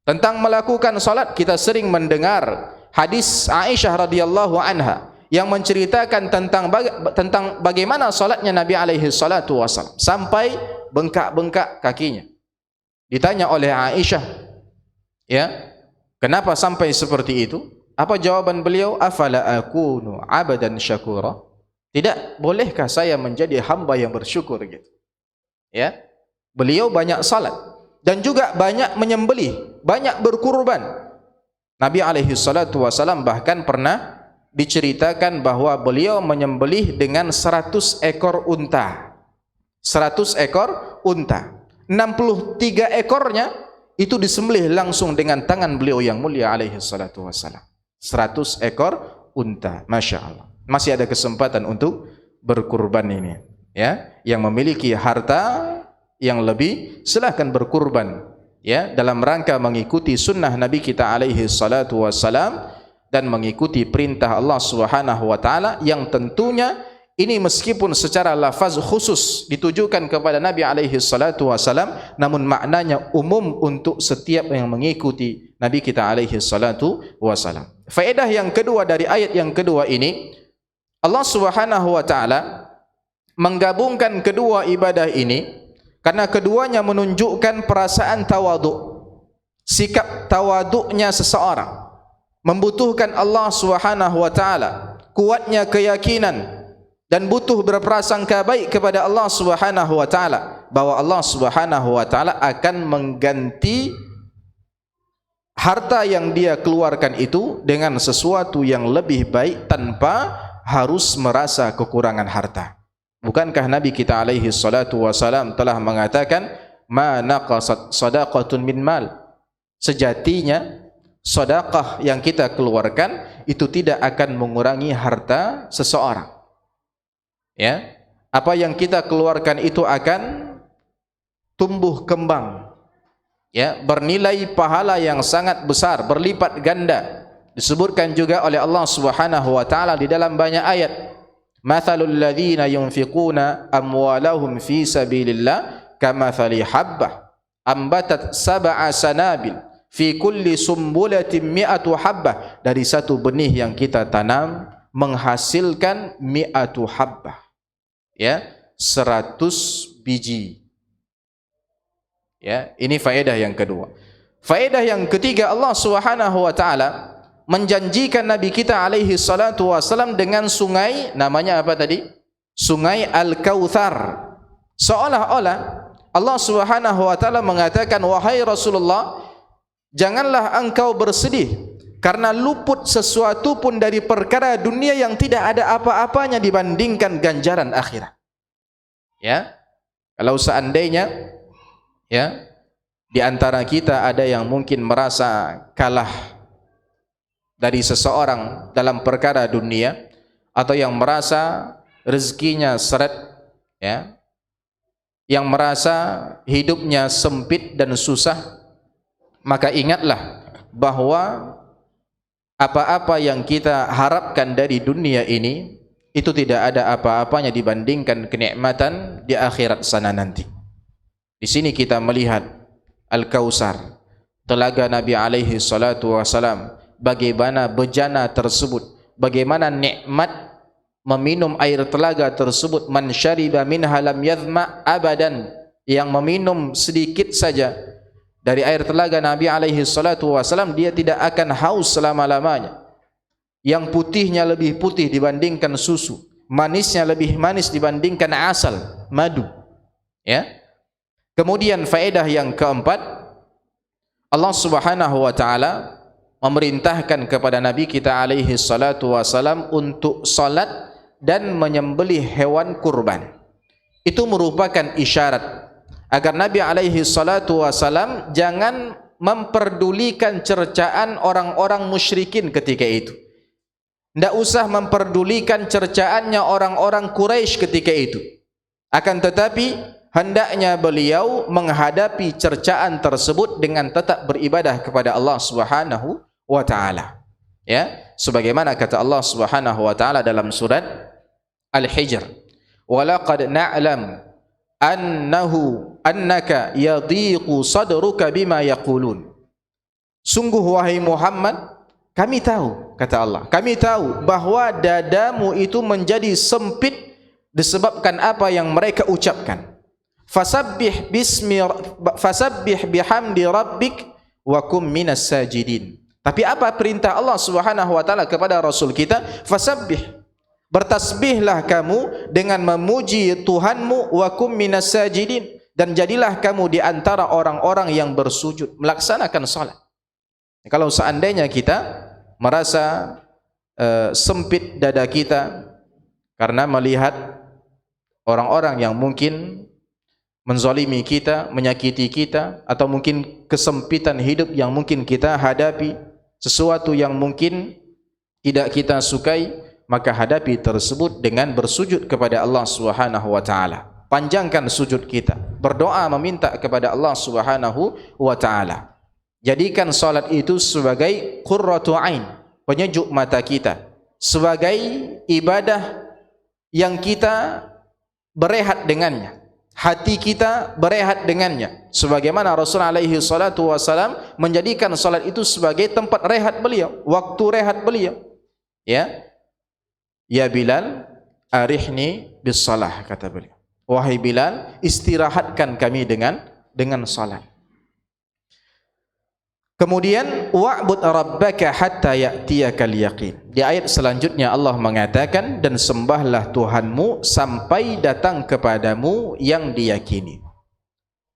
Tentang melakukan salat, kita sering mendengar hadis Aisyah radhiyallahu anha yang menceritakan tentang bagaimana salatnya Nabi alaihi salatu wasallam sampai bengkak-bengkak kakinya. Ditanya oleh Aisyah, ya, kenapa sampai seperti itu? Apa jawaban beliau? Afala akunu abadan syakura? Tidak, bolehkah saya menjadi hamba yang bersyukur gitu? Ya. Beliau banyak salat dan juga banyak menyembelih, banyak berkurban. Nabi alaihi salatu wasallam bahkan pernah diceritakan bahwa beliau menyembelih dengan 100 ekor unta. 100 ekor unta. 63 ekornya itu disembelih langsung dengan tangan beliau yang mulia alaihi salatu wasallam. 100 ekor unta. Masya Allah. Masih ada kesempatan untuk berkurban ini. Ya, yang memiliki harta yang lebih, silahkan berkurban. Ya, dalam rangka mengikuti sunnah Nabi kita alaihi salatu wasallam dan mengikuti perintah Allah Subhanahu wa taala yang tentunya ini meskipun secara lafaz khusus ditujukan kepada Nabi alaihi salatu wasallam, namun maknanya umum untuk setiap yang mengikuti Nabi kita alaihi salatu wasallam. Faedah yang kedua dari ayat yang kedua ini, Allah Subhanahu wa taala menggabungkan kedua ibadah ini karena keduanya menunjukkan perasaan tawaduk, sikap tawaduknya seseorang, membutuhkan Allah Subhanahu wa taala, kuatnya keyakinan dan butuh berprasangka baik kepada Allah Subhanahu wa taala bahwa Allah Subhanahu wa taala akan mengganti harta yang dia keluarkan itu dengan sesuatu yang lebih baik tanpa harus merasa kekurangan harta. Bukankah Nabi kita alaihi salatu wasalam telah mengatakan, ma naqasat sadaqatun min mal, sejatinya sedekah yang kita keluarkan itu tidak akan mengurangi harta seseorang. Ya, apa yang kita keluarkan itu akan tumbuh kembang, ya, bernilai pahala yang sangat besar, berlipat ganda. Disebutkan juga oleh Allah Subhanahu wa taala di dalam banyak ayat, mathalul ladzina yunfiquna amwalahum fi sabilillah kamathali habbah ambatat sab'a sanabil fi kulli sumbulatin mi'atu habbah. Dari satu benih yang kita tanam menghasilkan mi'atu habbah, ya, 100 biji. Ya, ini faedah yang kedua. Faedah yang ketiga, Allah Subhanahu wa taala menjanjikan Nabi kita alaihi salatu wasalam dengan sungai, namanya apa tadi? Sungai Al-Kautsar. Seolah-olah Allah Subhanahu wa taala mengatakan, wahai Rasulullah, janganlah engkau bersedih karena luput sesuatu pun dari perkara dunia yang tidak ada apa-apanya dibandingkan ganjaran akhirat. Ya, kalau seandainya, ya, di antara kita ada yang mungkin merasa kalah dari seseorang dalam perkara dunia, atau yang merasa rezekinya seret, ya, yang merasa hidupnya sempit dan susah, maka ingatlah bahwa apa-apa yang kita harapkan dari dunia ini itu tidak ada apa-apanya dibandingkan kenikmatan di akhirat sana nanti. Di sini kita melihat Al-Kautsar, telaga Nabi alaihi salatu wasalam, bagaimana bejana tersebut, bagaimana nikmat meminum air telaga tersebut. Man syariba minha lam yadhma abadan, yang meminum sedikit saja dari air telaga Nabi alaihi salatu wasalam, dia tidak akan haus selama-lamanya. Yang putihnya lebih putih dibandingkan susu, manisnya lebih manis dibandingkan asal, madu. Ya. Kemudian faedah yang keempat, Allah Subhanahu wa taala memerintahkan kepada Nabi kita alaihi salatu wasalam untuk salat dan menyembelih hewan kurban. Itu merupakan isyarat agar Nabi alaihi salatu wasalam jangan memperdulikan cercaan orang-orang musyrikin ketika itu. Tidak usah memperdulikan cercaannya orang-orang Quraisy ketika itu. Akan tetapi hendaknya beliau menghadapi cercaan tersebut dengan tetap beribadah kepada Allah Subhanahu wa taala. Ya, sebagaimana kata Allah Subhanahu wa taala dalam surat Al-Hijr, "Wa laqad na'lam annaka yadhiqu sadruka bima yaqulun." Sungguh wahai Muhammad, kami tahu, kata Allah, kami tahu bahwa dadamu itu menjadi sempit disebabkan apa yang mereka ucapkan. Fasabbih bihamdi rabbik wa kum minas sajidin. Tapi apa perintah Allah Subhanahu wa taala kepada Rasul kita? Fasabbih, bertasbihlah kamu dengan memuji Tuhanmu, wa kum minas sajidin, dan jadilah kamu di antara orang-orang yang bersujud, melaksanakan salat. Kalau seandainya kita merasa sempit dada kita karena melihat orang-orang yang mungkin menzalimi kita, menyakiti kita, atau mungkin kesempitan hidup yang mungkin kita hadapi, sesuatu yang mungkin tidak kita sukai, maka hadapi tersebut dengan bersujud kepada Allah Subhanahu wa taala. Panjangkan sujud kita, berdoa meminta kepada Allah Subhanahu wa taala. Jadikan salat itu sebagai qurratu ain, penyejuk mata kita, sebagai ibadah yang kita berehat dengannya, hati kita berehat dengannya, sebagaimana Rasulullah alaihi salatu wasalam menjadikan salat itu sebagai tempat rehat beliau, waktu rehat beliau. Ya, ya Bilal, arihni bis salah, kata beliau. Wahai Bilal, istirahatkan kami dengan salat. Kemudian wa'bud rabbaka hatta ya'tiyakal yaqin. Di ayat selanjutnya Allah mengatakan, dan sembahlah Tuhanmu sampai datang kepadamu yang diyakini.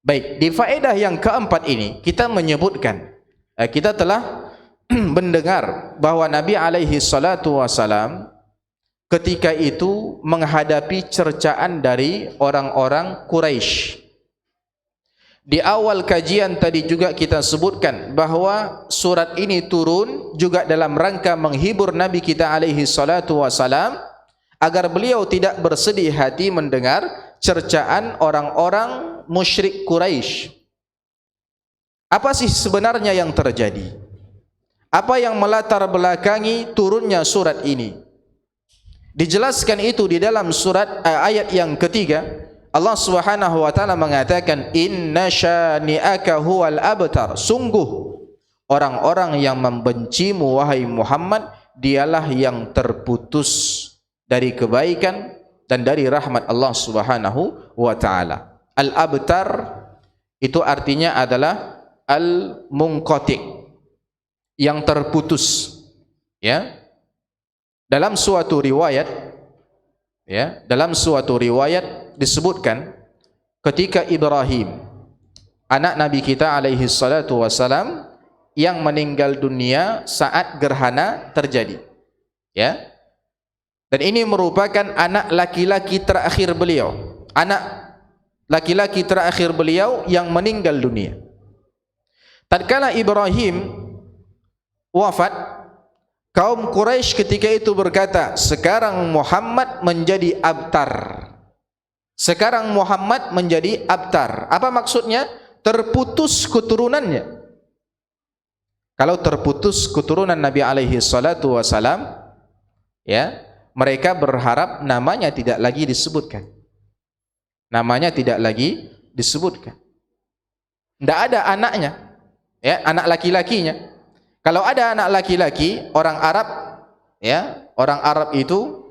Baik, di faedah yang keempat ini kita menyebutkan Kita telah mendengar bahwa Nabi alaihi salatu wasalam ketika itu menghadapi cercaan dari orang-orang Quraisy. Di awal kajian tadi juga kita sebutkan bahwa surat ini turun juga dalam rangka menghibur Nabi kita alaihi salatu wasalam agar beliau tidak bersedih hati mendengar cercaan orang-orang musyrik Quraisy. Apa sih sebenarnya yang terjadi? Apa yang melatar belakangi turunnya surat ini? Dijelaskan itu di dalam surat ayat yang ketiga. Allah Subhanahu wa taala mengatakan inna syani'aka huwal abtar, sungguh orang-orang yang membencimu wahai Muhammad dialah yang terputus dari kebaikan dan dari rahmat Allah Subhanahu wa taala. Al-abtar itu artinya adalah al-munqati, yang terputus, ya. Dalam suatu riwayat, ya, dalam suatu riwayat disebutkan ketika Ibrahim, anak Nabi kita alaihi salatu wasalam, yang meninggal dunia saat gerhana terjadi, ya. Dan ini merupakan anak laki-laki terakhir beliau, anak laki-laki terakhir beliau yang meninggal dunia. Tatkala Ibrahim wafat, kaum Quraisy ketika itu berkata, sekarang Muhammad menjadi abtar. Sekarang Muhammad menjadi abtar. Apa maksudnya? Terputus keturunannya. Kalau terputus keturunan Nabi alaihi salatu wasalam, ya, mereka berharap namanya tidak lagi disebutkan. Namanya tidak lagi disebutkan. Tidak ada anaknya, ya, anak laki-lakinya. Kalau ada anak laki-laki, orang Arab, ya, orang Arab itu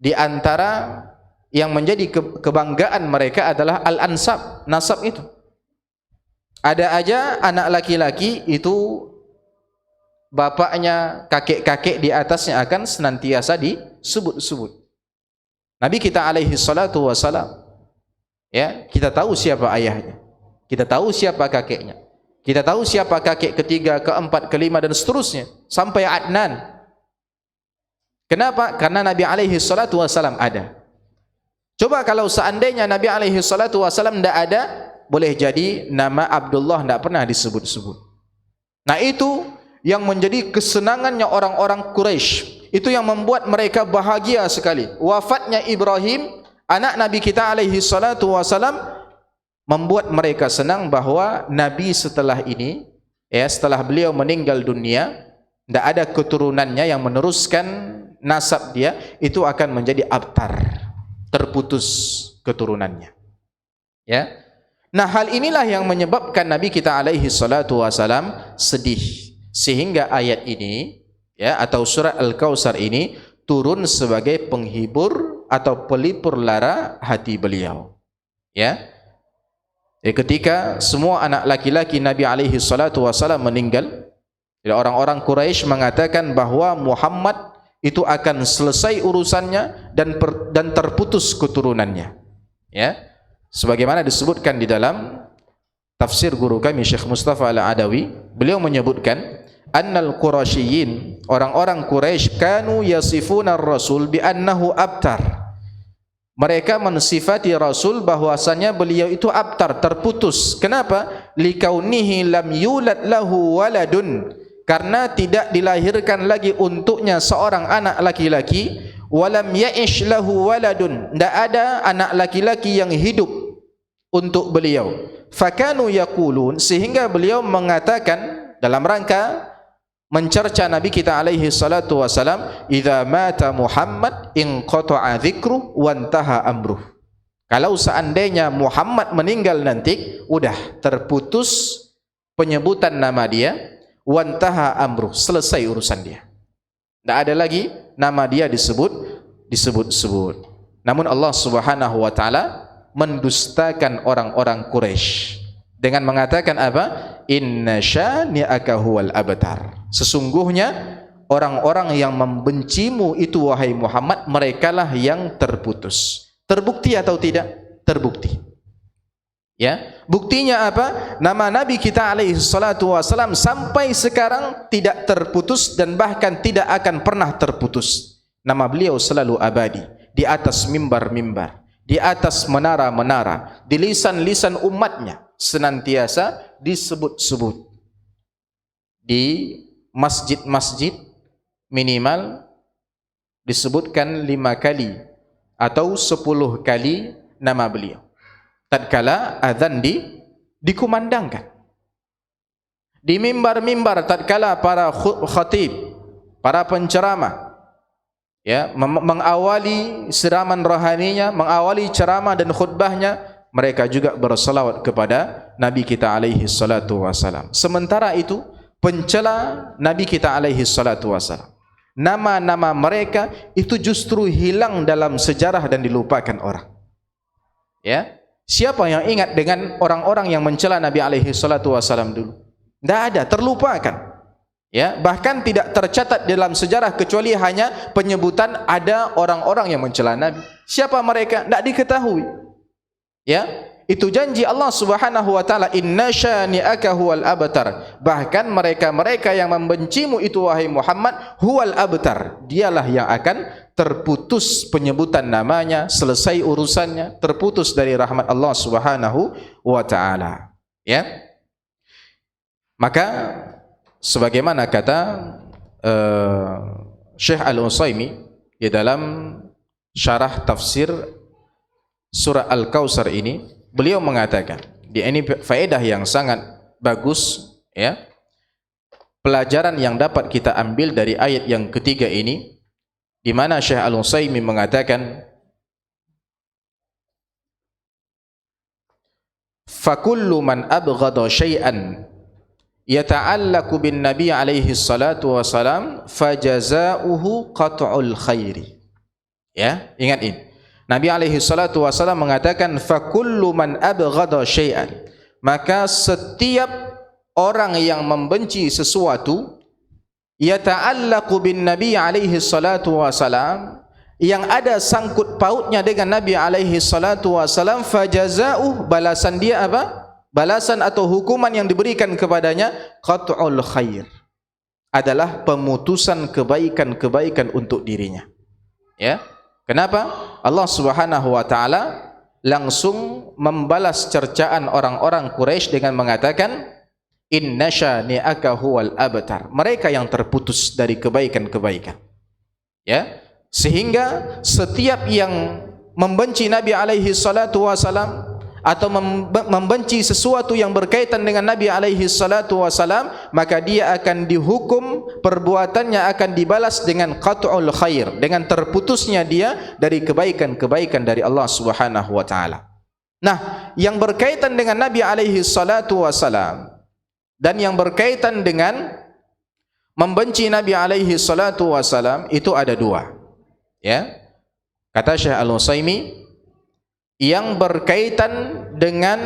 di antara yang menjadi kebanggaan mereka adalah al-ansab, nasab itu. Ada aja anak laki-laki itu bapaknya, kakek-kakek di atasnya akan senantiasa disebut-sebut. Nabi kita alaihi salatu wasalam, ya, kita tahu siapa ayahnya, kita tahu siapa kakeknya, kita tahu siapa kakek ketiga, keempat, kelima dan seterusnya sampai Adnan. Kenapa? Karena Nabi alaihi salatu wasalam ada. Coba kalau seandainya Nabi alaihi salatu wasalam tidak ada, boleh jadi nama Abdullah tidak pernah disebut-sebut. Nah, itu yang menjadi kesenangannya orang-orang Quraisy. Itu yang membuat mereka bahagia sekali. Wafatnya Ibrahim, anak Nabi kita alaihi salatu wasalam, membuat mereka senang bahwa Nabi setelah ini, ya, setelah beliau meninggal dunia, tidak ada keturunannya yang meneruskan nasab dia, itu akan menjadi abtar, terputus keturunannya, ya. Nah, hal inilah yang menyebabkan Nabi kita alaihi salatu wasalam sedih, sehingga ayat ini, ya, atau surat Al-Kautsar ini turun sebagai penghibur atau pelipur lara hati beliau, ya. Ketika semua anak laki-laki Nabi alaihi salatu wasalam meninggal, orang-orang Quraisy mengatakan bahwa Muhammad itu akan selesai urusannya dan terputus keturunannya, ya. Sebagaimana disebutkan di dalam tafsir guru kami Syekh Mustafa Al-Adawi, beliau menyebutkan annal Quraisyin, orang-orang Quraisy, kanu yasifuna ar-rasul bi annahu abtar. Mereka mensifati Rasul bahwasanya beliau itu abtar, terputus. Kenapa? Likaunihi lam yulad lahu waladun, karena tidak dilahirkan lagi untuknya seorang anak laki-laki. Walam ya'ish lahu waladun, tidak ada anak laki-laki yang hidup untuk beliau. Fakanu yaqulun, sehingga beliau mengatakan dalam rangka mencerca Nabi kita alaihi salatu wasalam, idza mata Muhammad inqata'a dzikru wa intaha amruh. Kalau seandainya Muhammad meninggal nanti, udah terputus penyebutan nama dia, wa intaha amruh, selesai urusan dia. Tidak ada lagi nama dia disebut-sebut. Namun Allah Subhanahu wa taala mendustakan orang-orang Quraisy dengan mengatakan apa? Inna syani'aka huwal abtar. Sesungguhnya orang-orang yang membencimu itu wahai Muhammad, merekalah yang terputus. Terbukti atau tidak? Terbukti. Ya, buktinya apa? Nama Nabi kita alaihi salatu wasalam sampai sekarang tidak terputus dan bahkan tidak akan pernah terputus. Nama beliau selalu abadi di atas mimbar-mimbar, di atas menara-menara, di lisan-lisan umatnya senantiasa disebut-sebut. Di masjid-masjid minimal disebutkan 5 kali atau 10 kali nama beliau tatkala azan dikumandangkan. Di mimbar-mimbar tatkala para khatib, para penceramah ya mengawali siraman rohaninya, mengawali ceramah dan khutbahnya, mereka juga berselawat kepada Nabi kita alaihi salatu wasalam. Sementara itu pencela Nabi kita alaihi salatu wasalam, nama-nama mereka itu justru hilang dalam sejarah dan dilupakan orang. Ya, siapa yang ingat dengan orang-orang yang mencela Nabi alaihi salatu wasalam dulu? Tidak ada, terlupakan. Ya, bahkan tidak tercatat dalam sejarah kecuali hanya penyebutan ada orang-orang yang mencela Nabi. Siapa mereka? Tidak diketahui. Ya, itu janji Allah Subhanahu wa taala, inna syani'aka huwal abtar. Bahkan mereka-mereka yang membencimu itu wahai Muhammad, huwal abtar, dialah yang akan terputus penyebutan namanya, selesai urusannya, terputus dari rahmat Allah Subhanahu wa taala. Ya. Maka sebagaimana kata Syekh Al-Utsaimin di dalam syarah tafsir surah Al-Kautsar ini, beliau mengatakan, ini faedah yang sangat bagus ya. Pelajaran yang dapat kita ambil dari ayat yang ketiga ini, di mana Syekh Al-Utsaimin mengatakan, fakullu man abghada syai'an yata'allaku bin nabi alaihi salatu wasalam fajaza'uhu qat'ul khairi. Ya, ingat ini. Nabi alaihi salatu wasalam mengatakan, fakullu man abghada syai'an, maka setiap orang yang membenci sesuatu, yata'allaku bin nabi alaihi salatu wasalam, yang ada sangkut pautnya dengan Nabi alaihi salatu wasalam, fajaza'uh, balasan dia apa? Balasan atau hukuman yang diberikan kepadanya, qat'ul khair, adalah pemutusan kebaikan-kebaikan untuk dirinya. Ya. Kenapa? Allah Subhanahu wa taala langsung membalas cercaan orang-orang Quraisy dengan mengatakan, inna syani'aka huwal abtar, mereka yang terputus dari kebaikan-kebaikan. Ya. Sehingga setiap yang membenci Nabi alaihi salatu wasalam atau membenci sesuatu yang berkaitan dengan Nabi alaihi salatu wasalam, maka dia akan dihukum, perbuatannya akan dibalas dengan qat'ul khair, dengan terputusnya dia dari kebaikan-kebaikan dari Allah Subhanahu wa taala. Nah, yang berkaitan dengan Nabi alaihi salatu wasalam dan yang berkaitan dengan membenci Nabi alaihi salatu wasalam itu ada dua. Ya. Kata Syekh Al-Utsaimin, yang berkaitan dengan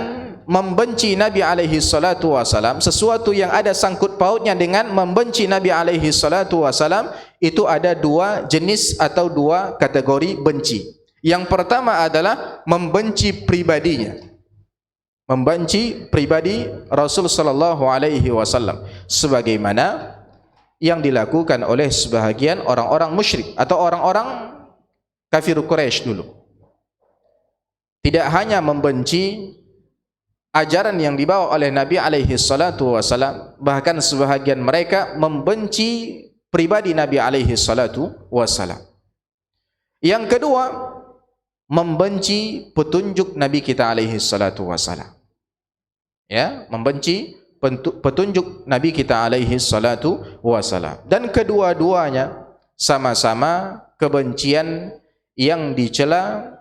membenci Nabi alaihi salatu wasalam, sesuatu yang ada sangkut pautnya dengan membenci Nabi alaihi salatu wasalam, itu ada dua jenis atau dua kategori benci. Yang pertama adalah membenci pribadinya, membenci pribadi Rasul sallallahu alaihi wasallam, sebagaimana yang dilakukan oleh sebahagian orang-orang musyrik atau orang-orang kafir Quraisy dulu. Tidak hanya membenci ajaran yang dibawa oleh Nabi alaihi salatu wasalam, bahkan sebahagian mereka membenci pribadi Nabi alaihi salatu wasalam. Yang kedua, membenci petunjuk Nabi kita alaihi salatu wasalam. Ya, membenci petunjuk Nabi kita alaihi salatu wasalam. Dan kedua-duanya sama-sama kebencian yang dicela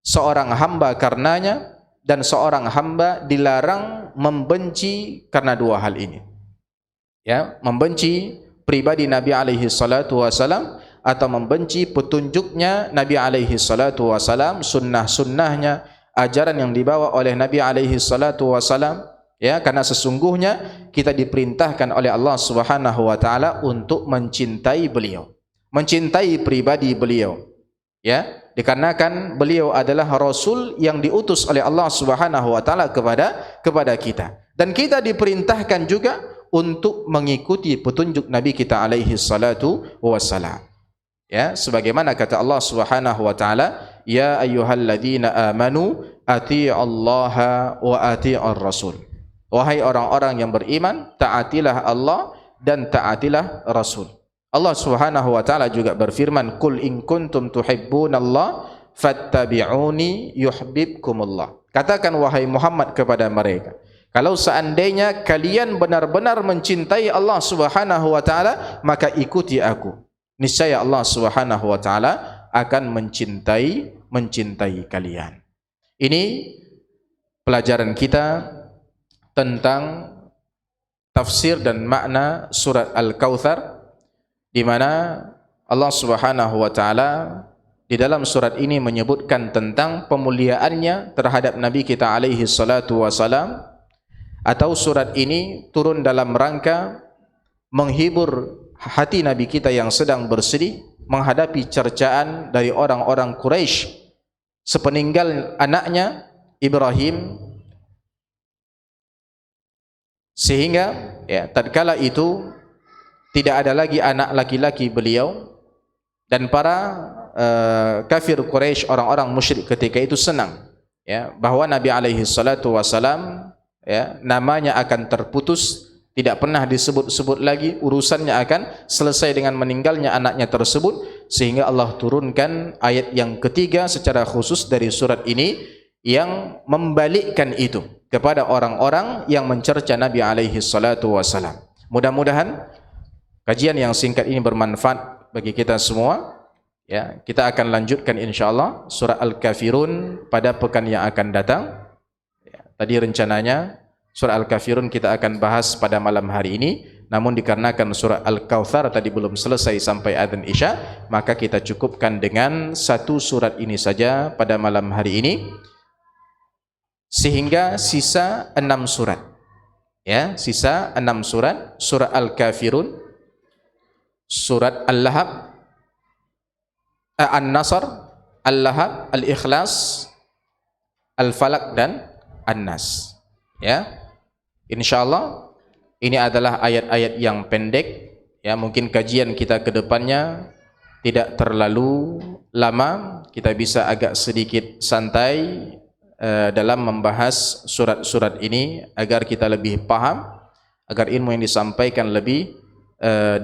seorang hamba karenanya, dan seorang hamba dilarang membenci karena dua hal ini. Ya, membenci pribadi Nabi alaihi salatu wasalam atau membenci petunjuknya Nabi alaihi salatu wasalam, sunnah-sunnahnya, ajaran yang dibawa oleh Nabi alaihi salatu wasalam. Ya, karena sesungguhnya kita diperintahkan oleh Allah Subhanahu wa taala untuk mencintai beliau, mencintai pribadi beliau. Ya, Dikarenakan beliau adalah rasul yang diutus oleh Allah Subhanahu wa taala kepada kita. Dan kita diperintahkan juga untuk mengikuti petunjuk Nabi kita alaihi salatu wassalam. Ya, sebagaimana kata Allah Subhanahu wa taala, ya ayyuhalladzina amanu atii'allaha wa atii'ar rasul. Wahai orang-orang yang beriman, taatilah Allah dan taatilah Rasul. Allah Subhanahu wa taala juga berfirman, "Qul in kuntum tuhibbunallah fattabi'uni yuhibbukumullah." Katakan wahai Muhammad kepada mereka, kalau seandainya kalian benar-benar mencintai Allah Subhanahu wa taala, maka ikuti aku. Niscaya Allah Subhanahu wa taala akan mencintai kalian. Ini pelajaran kita tentang tafsir dan makna surat Al-Kautsar, di mana Allah Subhanahu wa taala di dalam surat ini menyebutkan tentang pemuliaannya terhadap Nabi kita alaihi salatu wasalam, atau surat ini turun dalam rangka menghibur hati Nabi kita yang sedang bersedih menghadapi cercaan dari orang-orang Quraisy sepeninggal anaknya Ibrahim, sehingga ya, tatkala itu tidak ada lagi anak laki-laki beliau, dan para kafir Quraisy, orang-orang musyrik ketika itu senang ya, bahwa Nabi alaihi salatu wasalam ya, namanya akan terputus, tidak pernah disebut-sebut lagi, urusannya akan selesai dengan meninggalnya anaknya tersebut, sehingga Allah turunkan ayat yang ketiga secara khusus dari surat ini yang membalikkan itu kepada orang-orang yang mencerca Nabi alaihi salatu wasalam. Mudah-mudahan kajian yang singkat ini bermanfaat bagi kita semua. Ya, kita akan lanjutkan insyaallah surah Al-Kafirun pada pekan yang akan datang. Ya, tadi rencananya surah Al-Kafirun kita akan bahas pada malam hari ini, namun dikarenakan surah Al-Kautsar tadi belum selesai sampai adzan Isya, maka kita cukupkan dengan satu surat ini saja pada malam hari ini, sehingga sisa 6 surat. Ya, sisa 6 surat, surah Al-Kafirun, surat Al-Lahab, An-Nasr, Al-Lahab, Al-Ikhlas, Al-Falaq dan An-Nas. Ya, insyaallah ini adalah ayat-ayat yang pendek. Ya, mungkin kajian kita ke depannya tidak terlalu lama, kita bisa agak sedikit santai dalam membahas surat-surat ini agar kita lebih paham, agar ilmu yang disampaikan lebih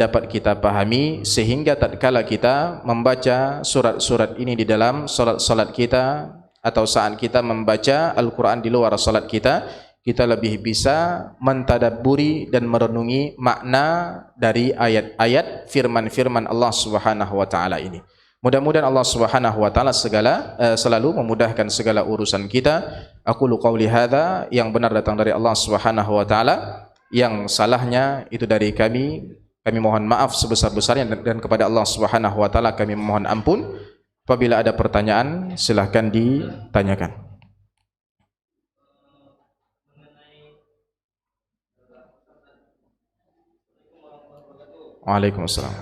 dapat kita pahami, sehingga tatkala kita membaca surat-surat ini di dalam salat kita atau saat kita membaca Al-Quran di luar salat kita, kita lebih bisa mentadabburi dan merenungi makna dari ayat-ayat firman-firman Allah Subhanahu wa taala ini. Mudah-mudahan Allah Subhanahu wa taala selalu memudahkan segala urusan kita. Aqulu qauli hadza, yang benar datang dari Allah Subhanahu wa taala, yang salahnya itu dari kami mohon maaf sebesar-besarnya, dan kepada Allah Subhanahu wa taala kami mohon ampun. Apabila ada pertanyaan silahkan ditanyakan. Waalaikumsalam.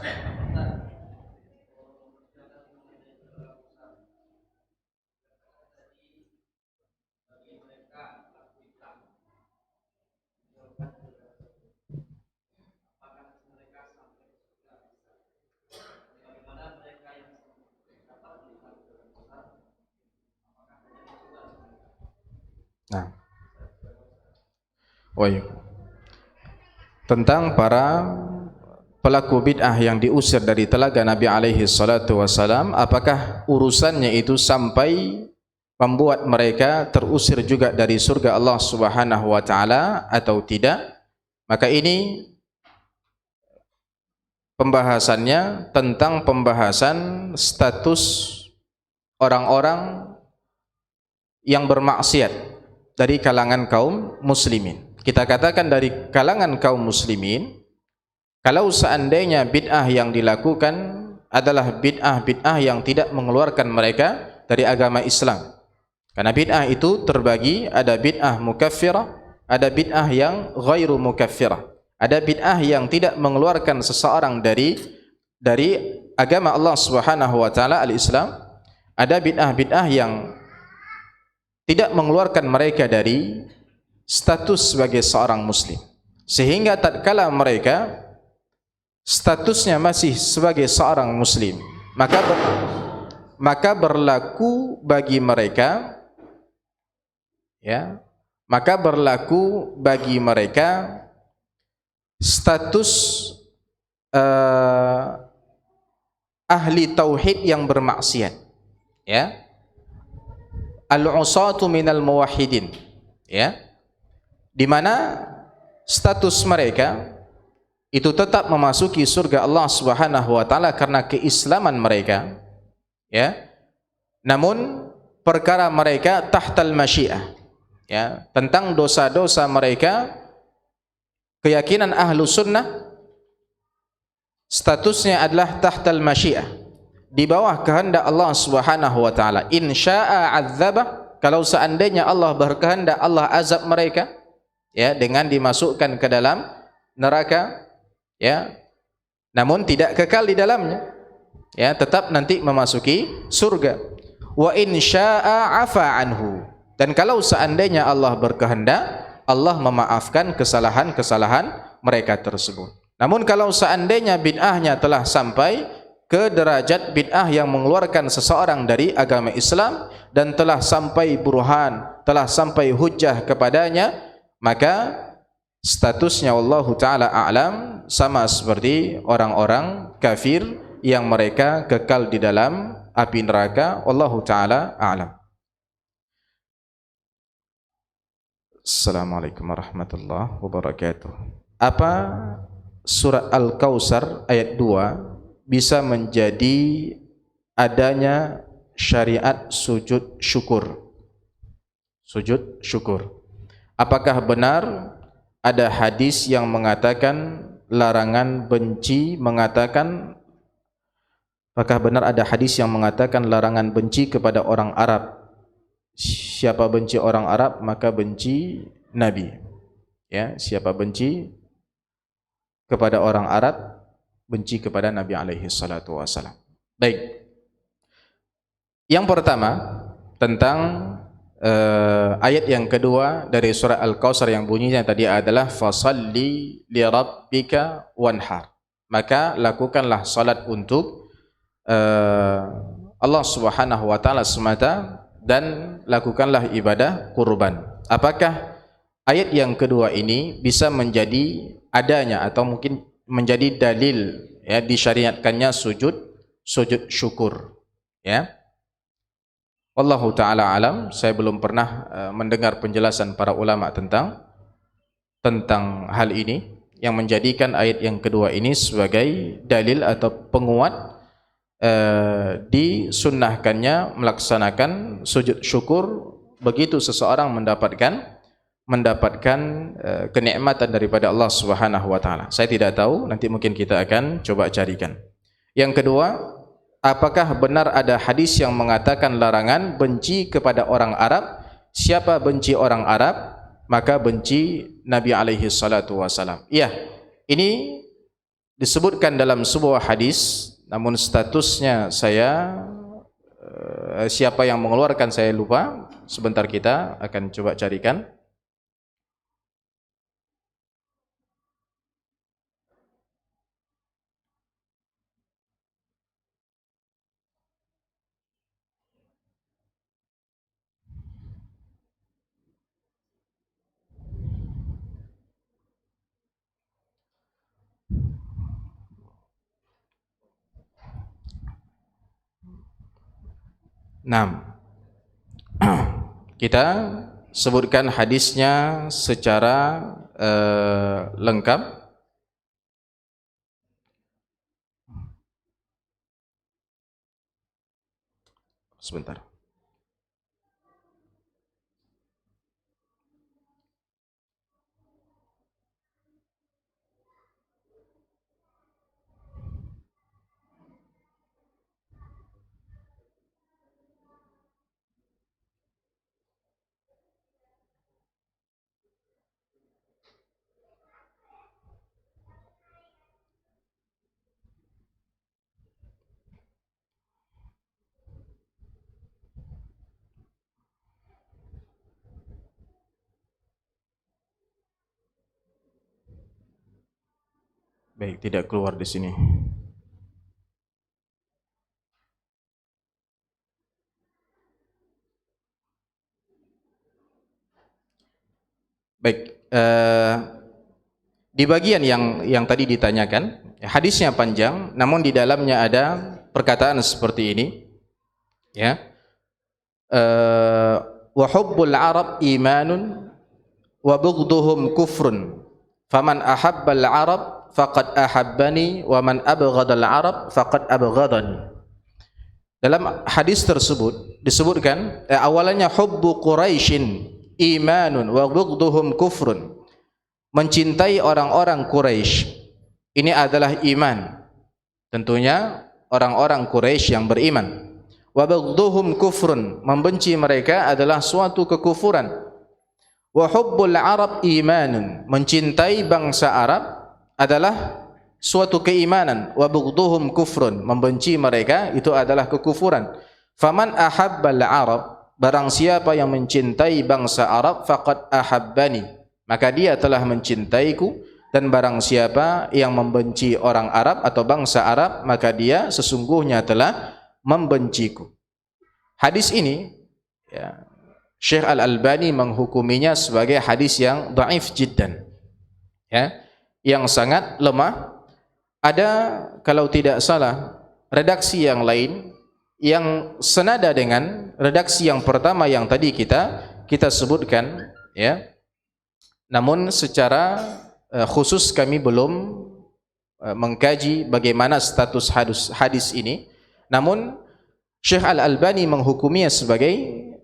Nah, tentang para pelaku bid'ah yang diusir dari telaga Nabi alaihi salatu wasalam, apakah urusannya itu sampai membuat mereka terusir juga dari surga Allah Subhanahu wa taala atau tidak? Maka ini pembahasannya tentang pembahasan status orang-orang yang bermaksiat dari kalangan kaum muslimin. Kita katakan dari kalangan kaum muslimin, kalau seandainya bid'ah yang dilakukan adalah bid'ah yang tidak mengeluarkan mereka dari agama Islam. Karena bid'ah itu terbagi, ada bid'ah mukaffirah, ada bid'ah yang ghairu mukaffirah. Ada bid'ah yang tidak mengeluarkan seseorang dari agama Allah Subhanahu wa taala al-Islam. Ada bid'ah-bid'ah yang tidak mengeluarkan mereka dari status sebagai seorang muslim, sehingga tatkala mereka statusnya masih sebagai seorang muslim, maka berlaku bagi mereka, ya, maka berlaku bagi mereka status ahli tauhid yang bermaksiat, ya, al-usatu minal muwahhidin, ya, di mana status mereka itu tetap memasuki surga Allah Subhanahu wa taala karena keislaman mereka, ya. Namun perkara mereka tahtal masyiah, ya, tentang dosa-dosa mereka, keyakinan ahlu sunnah statusnya adalah tahtal masyiah, di bawah kehendak Allah Subhanahu wa taala. In syaa'a 'adzabah, kalau seandainya Allah berkehendak, Allah azab mereka, ya, dengan dimasukkan ke dalam neraka, ya, namun tidak kekal di dalamnya, ya, tetap nanti memasuki surga. Wa in syaa'a 'afa anhu, dan kalau seandainya Allah berkehendak, Allah memaafkan kesalahan-kesalahan mereka tersebut. Namun kalau seandainya bid'ahnya telah sampai ke derajat bid'ah yang mengeluarkan seseorang dari agama Islam dan telah sampai burhan, telah sampai hujjah kepadanya, maka statusnya wallahu taala a'lam sama seperti orang-orang kafir yang mereka kekal di dalam api neraka. Wallahu taala a'lam. Assalamualaikum warahmatullahi wabarakatuh. Apa surat Al-Kautsar ayat 2 bisa menjadi adanya syariat sujud syukur? Sujud syukur. Apakah benar ada hadis yang mengatakan larangan benci, apakah benar ada hadis yang mengatakan larangan benci kepada orang Arab? Siapa benci orang Arab maka benci Nabi. Ya, siapa benci kepada orang Arab benci kepada Nabi alaihi salatu wasalam. Baik. Yang pertama tentang ayat yang kedua dari surah Al-Kautsar yang bunyinya tadi adalah fasalli li rabbika wanhar. Maka lakukanlah salat untuk Allah Subhanahu wa taala semata dan lakukanlah ibadah kurban. Apakah ayat yang kedua ini bisa menjadi adanya atau mungkin menjadi dalil, ya, disyariatkannya sujud syukur, ya? Wallahu taala alam. Saya belum pernah mendengar penjelasan para ulama tentang hal ini yang menjadikan ayat yang kedua ini sebagai dalil atau penguat disunnahkannya melaksanakan sujud syukur begitu seseorang mendapatkan kenikmatan daripada Allah Subhanahu wa taala. Saya tidak tahu, nanti mungkin kita akan coba carikan. Yang kedua, apakah benar ada hadis yang mengatakan larangan benci kepada orang Arab? Siapa benci orang Arab, maka benci Nabi alaihi salatu wasalam. Iya, ini disebutkan dalam sebuah hadis, namun statusnya siapa yang mengeluarkan saya lupa. Sebentar kita akan coba carikan. Nah, kita sebutkan hadisnya secara lengkap. Sebentar. Baik, tidak keluar di sini. Baik, di bagian yang tadi ditanyakan, hadisnya panjang, namun di dalamnya ada perkataan seperti ini, ya. Wa hubbul Arab imanun wa bughduhum kufrun. Faman ahabbal Arab faqad ahabbani wa man abghadal Arab faqad abghadani. Dalam hadis tersebut disebutkan awalnya hubbu Quraisyin imanun wa bughduhum kufrun. Mencintai orang-orang Quraisy ini adalah iman. Tentunya orang-orang Quraisy yang beriman. Wa bughduhum kufrun, membenci mereka adalah suatu kekufuran. Wa hubbul Arab imanun, mencintai bangsa Arab adalah suatu keimanan. Wa bughduhum kufrun, membenci mereka itu adalah kekufuran. Faman ahabbal Arab, barang siapa yang mencintai bangsa Arab, faqad ahabbani, maka dia telah mencintaiku. Dan barang siapa yang membenci orang Arab atau bangsa Arab, maka dia sesungguhnya telah membenciku. Hadis ini, ya, Syekh Al-Albani menghukuminya sebagai hadis yang dhaif jiddan, ya, yang sangat lemah. Ada, kalau tidak salah, redaksi yang lain yang senada dengan redaksi yang pertama yang tadi kita sebutkan, ya. Namun secara khusus kami belum mengkaji bagaimana status hadis ini. Namun Syekh Al-Albani menghukuminya sebagai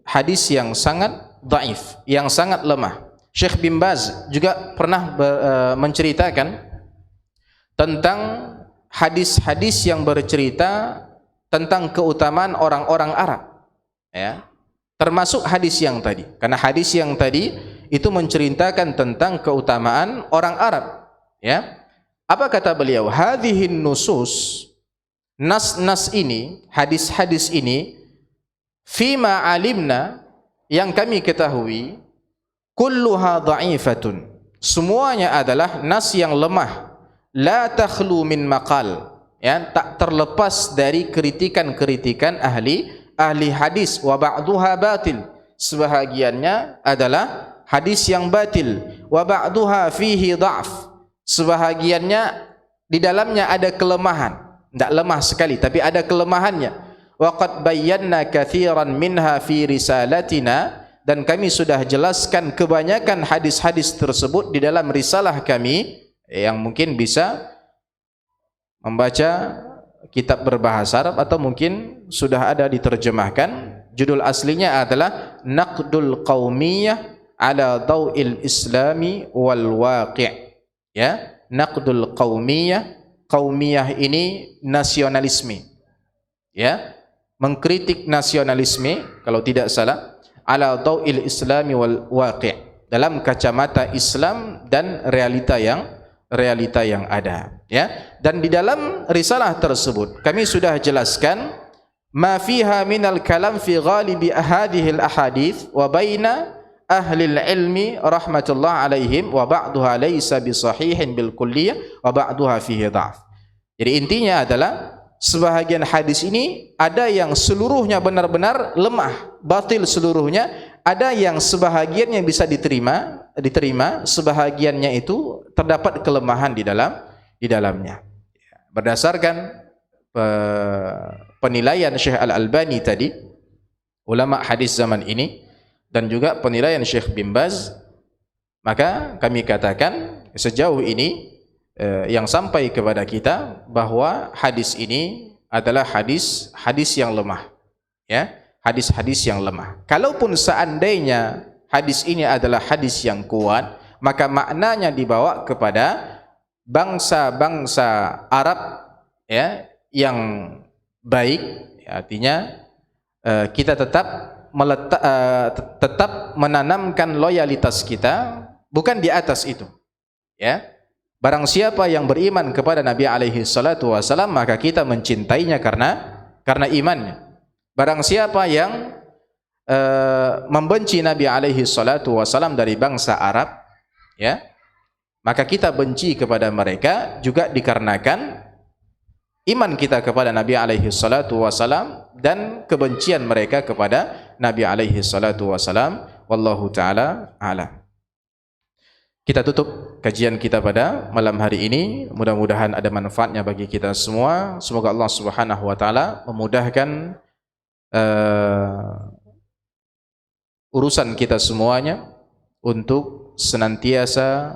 hadis yang sangat dhaif, yang sangat lemah. Syekh bin Baz juga pernah menceritakan tentang hadis-hadis yang bercerita tentang keutamaan orang-orang Arab, ya, termasuk hadis yang tadi. Karena hadis yang tadi itu menceritakan tentang keutamaan orang Arab, ya. Apa kata beliau? Hadhihin nusus, nas-nas ini, hadis-hadis ini, fima alimna, yang kami ketahui, kulluha dha'ifatun, semuanya adalah nas yang lemah, la takhlu min maqal, ya, tak terlepas dari kritikan-kritikan ahli hadis. Wa ba'duha batil, sebahagiannya adalah hadis yang batil. Wa ba'duha fihi dha'f, sebahagiannya di dalamnya ada kelemahan. Tidak lemah sekali, tapi ada kelemahannya. Wa qad bayyana katsiran minha fi risalatina, dan kami sudah jelaskan kebanyakan hadis-hadis tersebut di dalam risalah kami, yang mungkin bisa membaca kitab berbahasa Arab atau mungkin sudah ada diterjemahkan. Judul aslinya adalah Naqdul Qaumiyah ala Daw'il Islami wal Waqi', ya. Naqdul Qaumiyah, qaumiyah ini nasionalisme, ya, mengkritik nasionalisme kalau tidak salah, ala Daw'il Islami wal Waqi', dalam kacamata Islam dan realita yang ada, ya. Dan di dalam risalah tersebut kami sudah jelaskan ma fiha minal kalam fi ghalibi ahadihil ahadith wa baina ahli ilmi rahmatullah alaihim wa ba'duha laysa bisahihin bil kulliyah wa ba'duha fihi dha'f. Jadi intinya adalah sebahagian hadis ini ada yang seluruhnya benar-benar lemah, batil seluruhnya, ada yang sebahagiannya bisa diterima, sebahagiannya itu terdapat kelemahan di dalamnya. Berdasarkan penilaian Syekh Al-Albani tadi, ulama hadis zaman ini, dan juga penilaian Syekh bin Baz, maka kami katakan sejauh ini yang sampai kepada kita bahwa hadis ini adalah hadis yang lemah, ya, hadis-hadis yang lemah. Kalaupun seandainya hadis ini adalah hadis yang kuat, maka maknanya dibawa kepada bangsa-bangsa Arab, ya, yang baik, ya, artinya kita tetap menanamkan loyalitas kita bukan di atas itu, ya. Barang siapa yang beriman kepada Nabi alaihi salatu wasalam, maka kita mencintainya karena imannya. Barang siapa yang membenci Nabi alaihi salatu wasalam dari bangsa Arab, ya, Maka kita benci kepada mereka juga dikarenakan iman kita kepada Nabi alaihi salatu wasalam dan kebencian mereka kepada Nabi alaihi salatu wasalam. Wallahu ta'ala a'lam. Kita tutup kajian kita pada malam hari ini. Mudah-mudahan ada manfaatnya bagi kita semua. Semoga Allah Subhanahu wa taala memudahkan urusan kita semuanya untuk senantiasa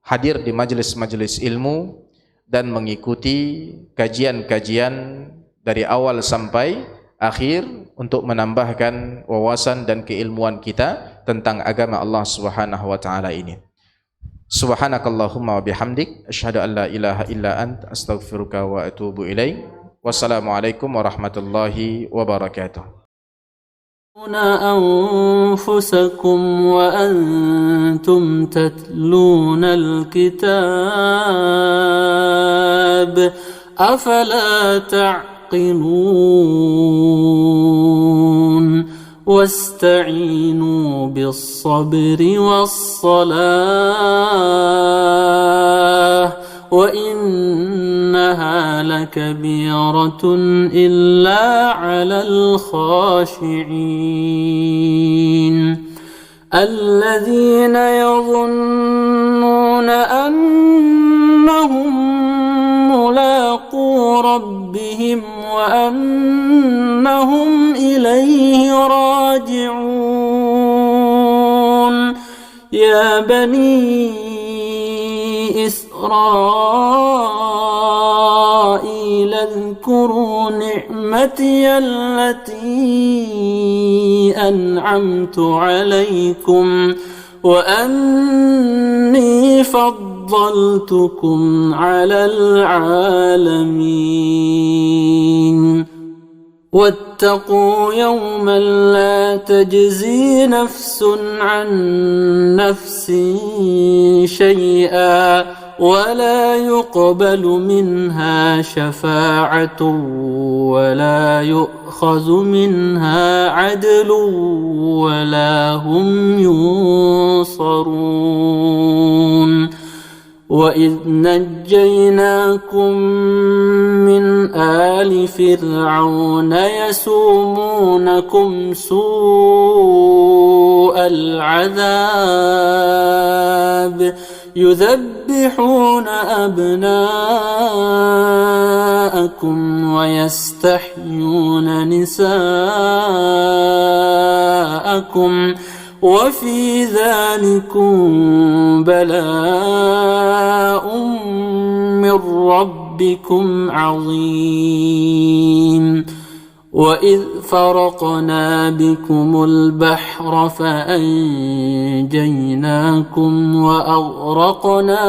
hadir di majelis-majelis ilmu dan mengikuti kajian-kajian dari awal sampai akhir untuk menambahkan wawasan dan keilmuan kita tentang agama Allah Subhanahu wa taala ini. Subhanakallahumma wa bihamdik asyhadu an la ilaha illa anta astaghfiruka wa atubu ilaik. Wassalamualaikum warahmatullahi wabarakatuh. أنفسكم وأنتم تتلون الكتاب أفلا تعقلون واستعينوا بالصبر والصلاة وإنها لكبيرة إلا على الخاشعين الذين يظنون أنهم ملاقو ربهم وأنهم إليه راجعون يا بني إسرائيل اذكروا نعمتي التي أنعمت عليكم وأني فضلتكم على العالمين واتقوا يوما لا تجزي نفس عن نفس شيئا ولا يقبل منها شفاعة ولا يؤخذ منها عدل ولا هم ينصرون وإذ نجيناكم من آل فرعون يسومونكم سوء العذاب يذبحون أبناءكم ويستحيون نساءكم وفي ذلكم بلاء من ربكم عظيم وإذ فرقنا بكم البحر فأنجيناكم وأغرقنا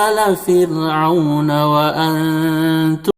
آل فرعون وأنتم